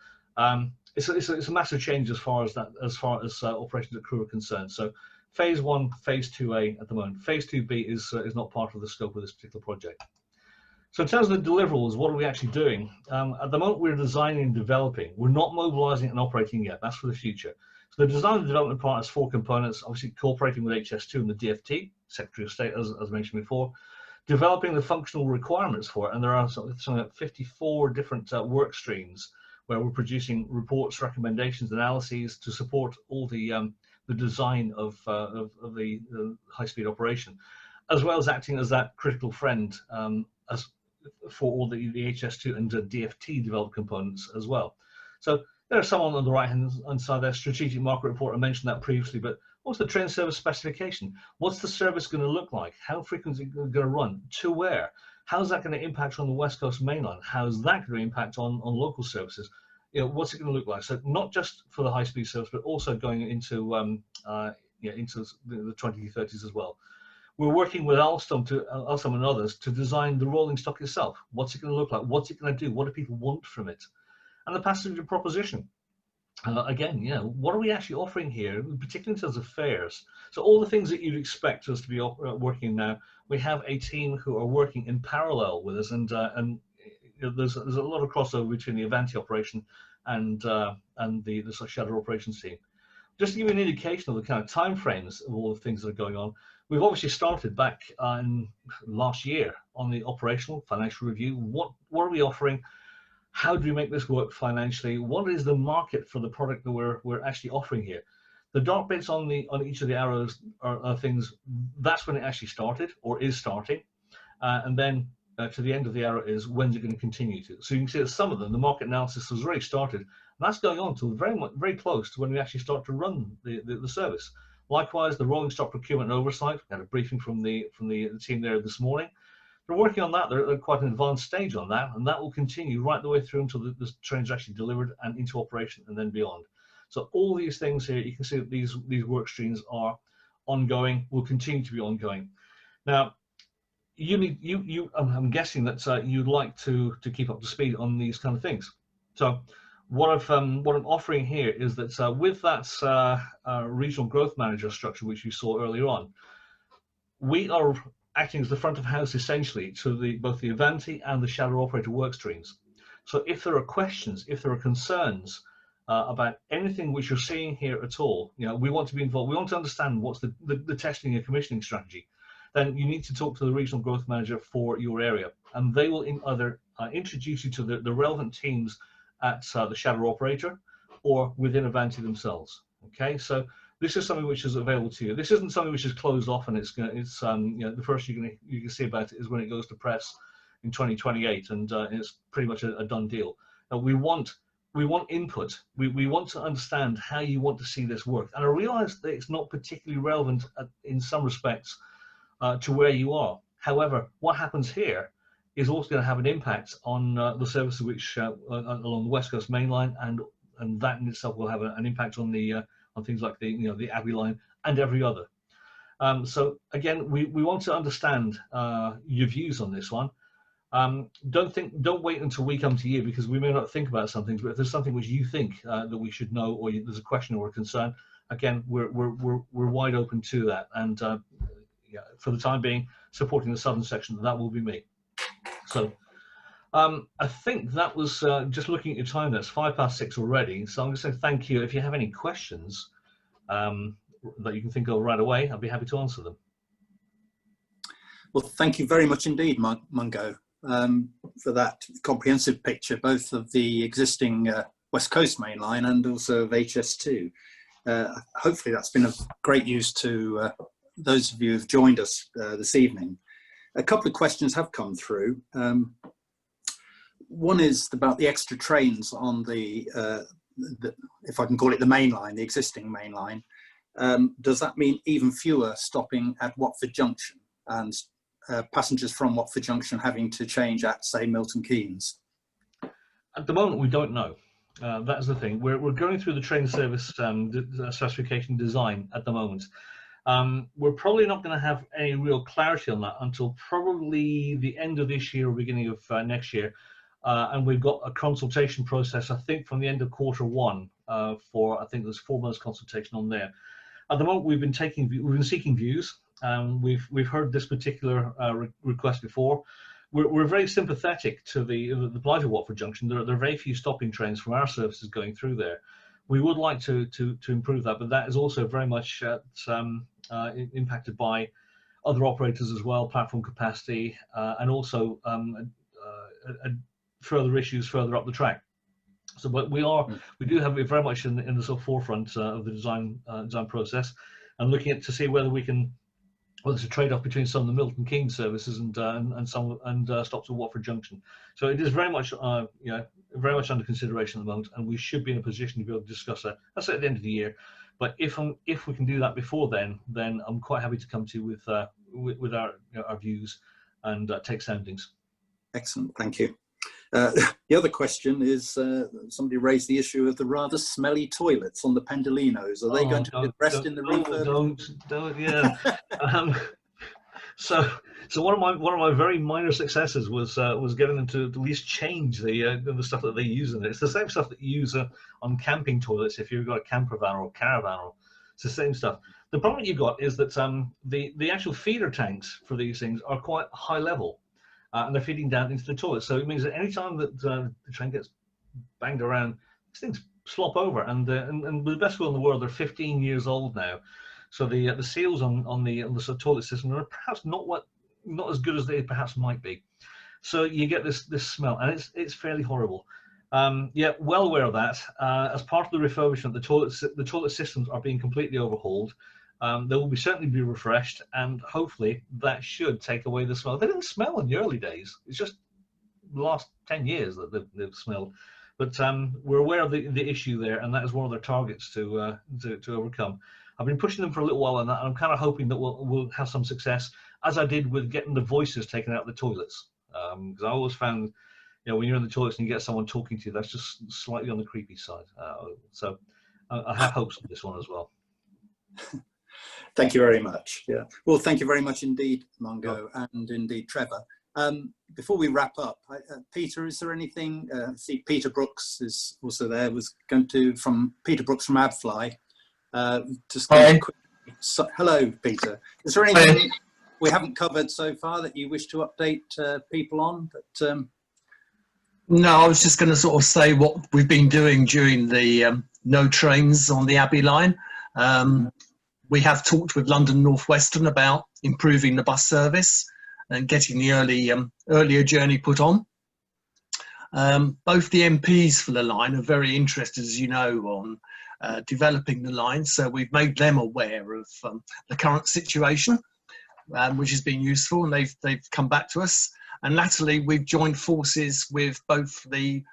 It's a massive change as far as operations at Crewe are concerned. So phase 1, phase 2A at the moment. Phase 2B is not part of the scope of this particular project. So in terms of the deliverables, what are we actually doing? At the moment, we're designing and developing. We're not mobilizing and operating yet. That's for the future. So the design and development part has 4 components, obviously cooperating with HS2 and the DfT, Secretary of State, as mentioned before, developing the functional requirements for it. And there are something like 54 different work streams where we're producing reports, recommendations, analyses to support all the design of the high-speed operation, as well as acting as that critical friend, as for all the HS2 and the DFT developed components as well. So there's someone on the right hand side there, strategic market report. I mentioned that previously, but what's the train service specification? What's the service going to look like? How frequently is it going to run? To where? How's that going to impact on the West Coast mainline? How's that going to impact on local services? You know, what's it going to look like? So not just for the high-speed service, but also going into into the 2030s as well. We're working with Alstom and others to design the rolling stock itself. What's it going to look like? What's it going to do? What do people want from it? And the passenger proposition. Again, what are we actually offering here, particularly in terms of fares? So all the things that you'd expect us to be working now, we have a team who are working in parallel with us, and there's a lot of crossover between the Avanti operation and the sort of shadow operations team. Just to give you an indication of the kind of timeframes of all the things that are going on, we've obviously started back in last year on the operational financial review. What are we offering? How do we make this work financially? What is the market for the product that we're actually offering here? The dark bits on each of the arrows are things, that's when it actually started or is starting. And then to the end of the arrow is when's it going to continue to. So you can see that some of them, the market analysis has already started. And that's going on till very close to when we actually start to run the service. Likewise, the rolling stock procurement and oversight, we had a briefing from the team there this morning. They're working on that. They're at quite an advanced stage on that, and that will continue right the way through until the train's actually delivered and into operation and then beyond. So all these things here, you can see that these work streams are ongoing, will continue to be ongoing. Now, I'm guessing that you'd like to keep up to speed on these kind of things. So what I'm offering here is that with that regional growth manager structure, which you saw earlier on, we are acting as the front of house essentially to both the Avanti and the shadow operator work streams. So if there are questions, if there are concerns about anything which you're seeing here at all, we want to be involved. We want to understand what's the testing and commissioning strategy. Then you need to talk to the regional growth manager for your area, and they will either introduce you to the relevant teams at the shadow operator or within Avanti themselves. Okay, so this is something which is available to you. This isn't something which is closed off, and the first you can see about it is when it goes to press in 2028, and it's pretty much a done deal. We want input. We want to understand how you want to see this work, and I realise that it's not particularly relevant in some respects to where you are. However, what happens here is also going to have an impact on the services which along the West Coast main line, and that in itself will have an impact on things like the Abbey line and every other. So again, we want to understand your views on this one. Don't wait until we come to you, because we may not think about some things, but if there's something which you think that we should know, or there's a question or a concern, again, we're wide open to that. And for the time being, supporting the southern section, that will be me. So I think that was just looking at your time. That's 6:05 already. So I'm going to say thank you. If you have any questions that you can think of right away, I'll be happy to answer them. Well, thank you very much indeed, Mungo, for that comprehensive picture, both of the existing West Coast main line and also of HS2. Hopefully that's been of great use to those of you who've joined us this evening. A couple of questions have come through. One is about the extra trains on the if I can call it the main line, the existing main line. Does that mean even fewer stopping at Watford Junction, and passengers from Watford Junction having to change at, say, Milton Keynes? At the moment, we don't know. That's the thing. We're going through the train service specification design at the moment. We're probably not going to have any real clarity on that until probably the end of this year or beginning of next year. And we've got a consultation process, I think, from the end of Q1 for, I think there's 4 months consultation on there. At the moment, we've been seeking views. We've heard this particular request before. We're very sympathetic to the plight of Watford Junction. There are very few stopping trains from our services going through there. We would like to improve that, but that is also very much impacted by other operators as well, platform capacity, and also further issues further up the track. So, but we do have it very much in the sort of forefront of the design process, and looking at to see whether we can well, there's a trade-off between some of the Milton Keynes services and stops at Watford Junction. So it is very much very much under consideration at the moment, and we should be in a position to be able to discuss that. That's at the end of the year. But if we can do that before then I'm quite happy to come to you with our our views and take soundings. Excellent, thank you. The other question is, somebody raised the issue of the rather smelly toilets on the Pendolinos. Are they going to be addressed in the refurb? Don't, yeah. So one of my very minor successes was getting them to at least change the stuff that they use in it. It's the same stuff that you use on camping toilets if you've got a camper van or a caravan. It's the same stuff. The problem you've got is that the actual feeder tanks for these things are quite high level. And they're feeding down into the toilet. So it means that any time that the train gets banged around, these things slop over. And the best will in the world, they're 15 years old now. So the seals on the toilet system are perhaps not as good as they perhaps might be. So you get this smell, and it's fairly horrible. Yeah, well aware of that. As part of the refurbishment, the toilet systems are being completely overhauled. They will certainly be refreshed, and hopefully that should take away the smell. They didn't smell in the early days. It's just the last 10 years that they've smelled. But we're aware of the issue there, and that is one of their targets to overcome. I've been pushing them for a little while on that, and I'm kind of hoping that we'll have some success, as I did with getting the voices taken out of the toilets. Because I always found, when you're in the toilets and you get someone talking to you, that's just slightly on the creepy side. So I have hopes on this one as well. Thank you very much. Yeah. Well, thank you very much indeed, Mungo, and indeed Trevor. Before we wrap up, Peter, is there anything? See, Peter Brooks is also there. From Peter Brooks from AbFly. Hello, Peter. Is there anything we haven't covered so far that you wish to update people on? No, I was just going to sort of say what we've been doing during the no trains on the Abbey line. We have talked with London Northwestern about improving the bus service and getting the earlier journey put on. Both the MPs for the line are very interested, as you know, on developing the line. So we've made them aware of the current situation, which has been useful, and they've come back to us. And latterly, we've joined forces with both the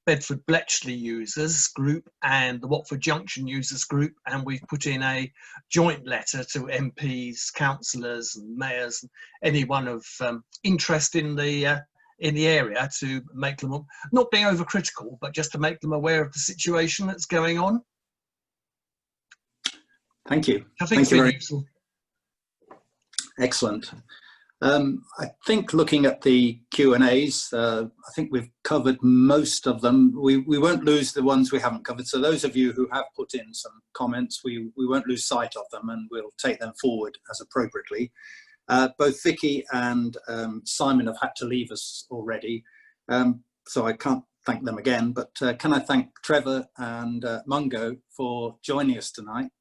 Bedford Bletchley Users Group and the Watford Junction Users Group, and we've put in a joint letter to MPs, councillors and mayors, anyone of interest in the area, to make them, not being overcritical, but just to make them aware of the situation that's going on. Thank you. I think it's very useful. Excellent. I think looking at the Q&As, I think we've covered most of them. We won't lose the ones we haven't covered. So those of you who have put in some comments, we won't lose sight of them, and we'll take them forward as appropriately. Both Vicky and Simon have had to leave us already, so I can't thank them again. But can I thank Trevor and Mungo for joining us tonight?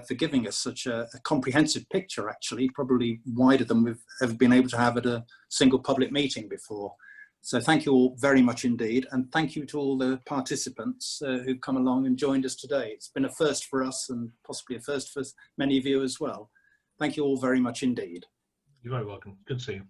For giving us such a comprehensive picture, actually, probably wider than we've ever been able to have at a single public meeting before. So thank you all very much indeed, and thank you to all the participants who've come along and joined us today. It's been a first for us, and possibly a first for many of you as well. Thank you all very much indeed. You're very welcome. Good to see you.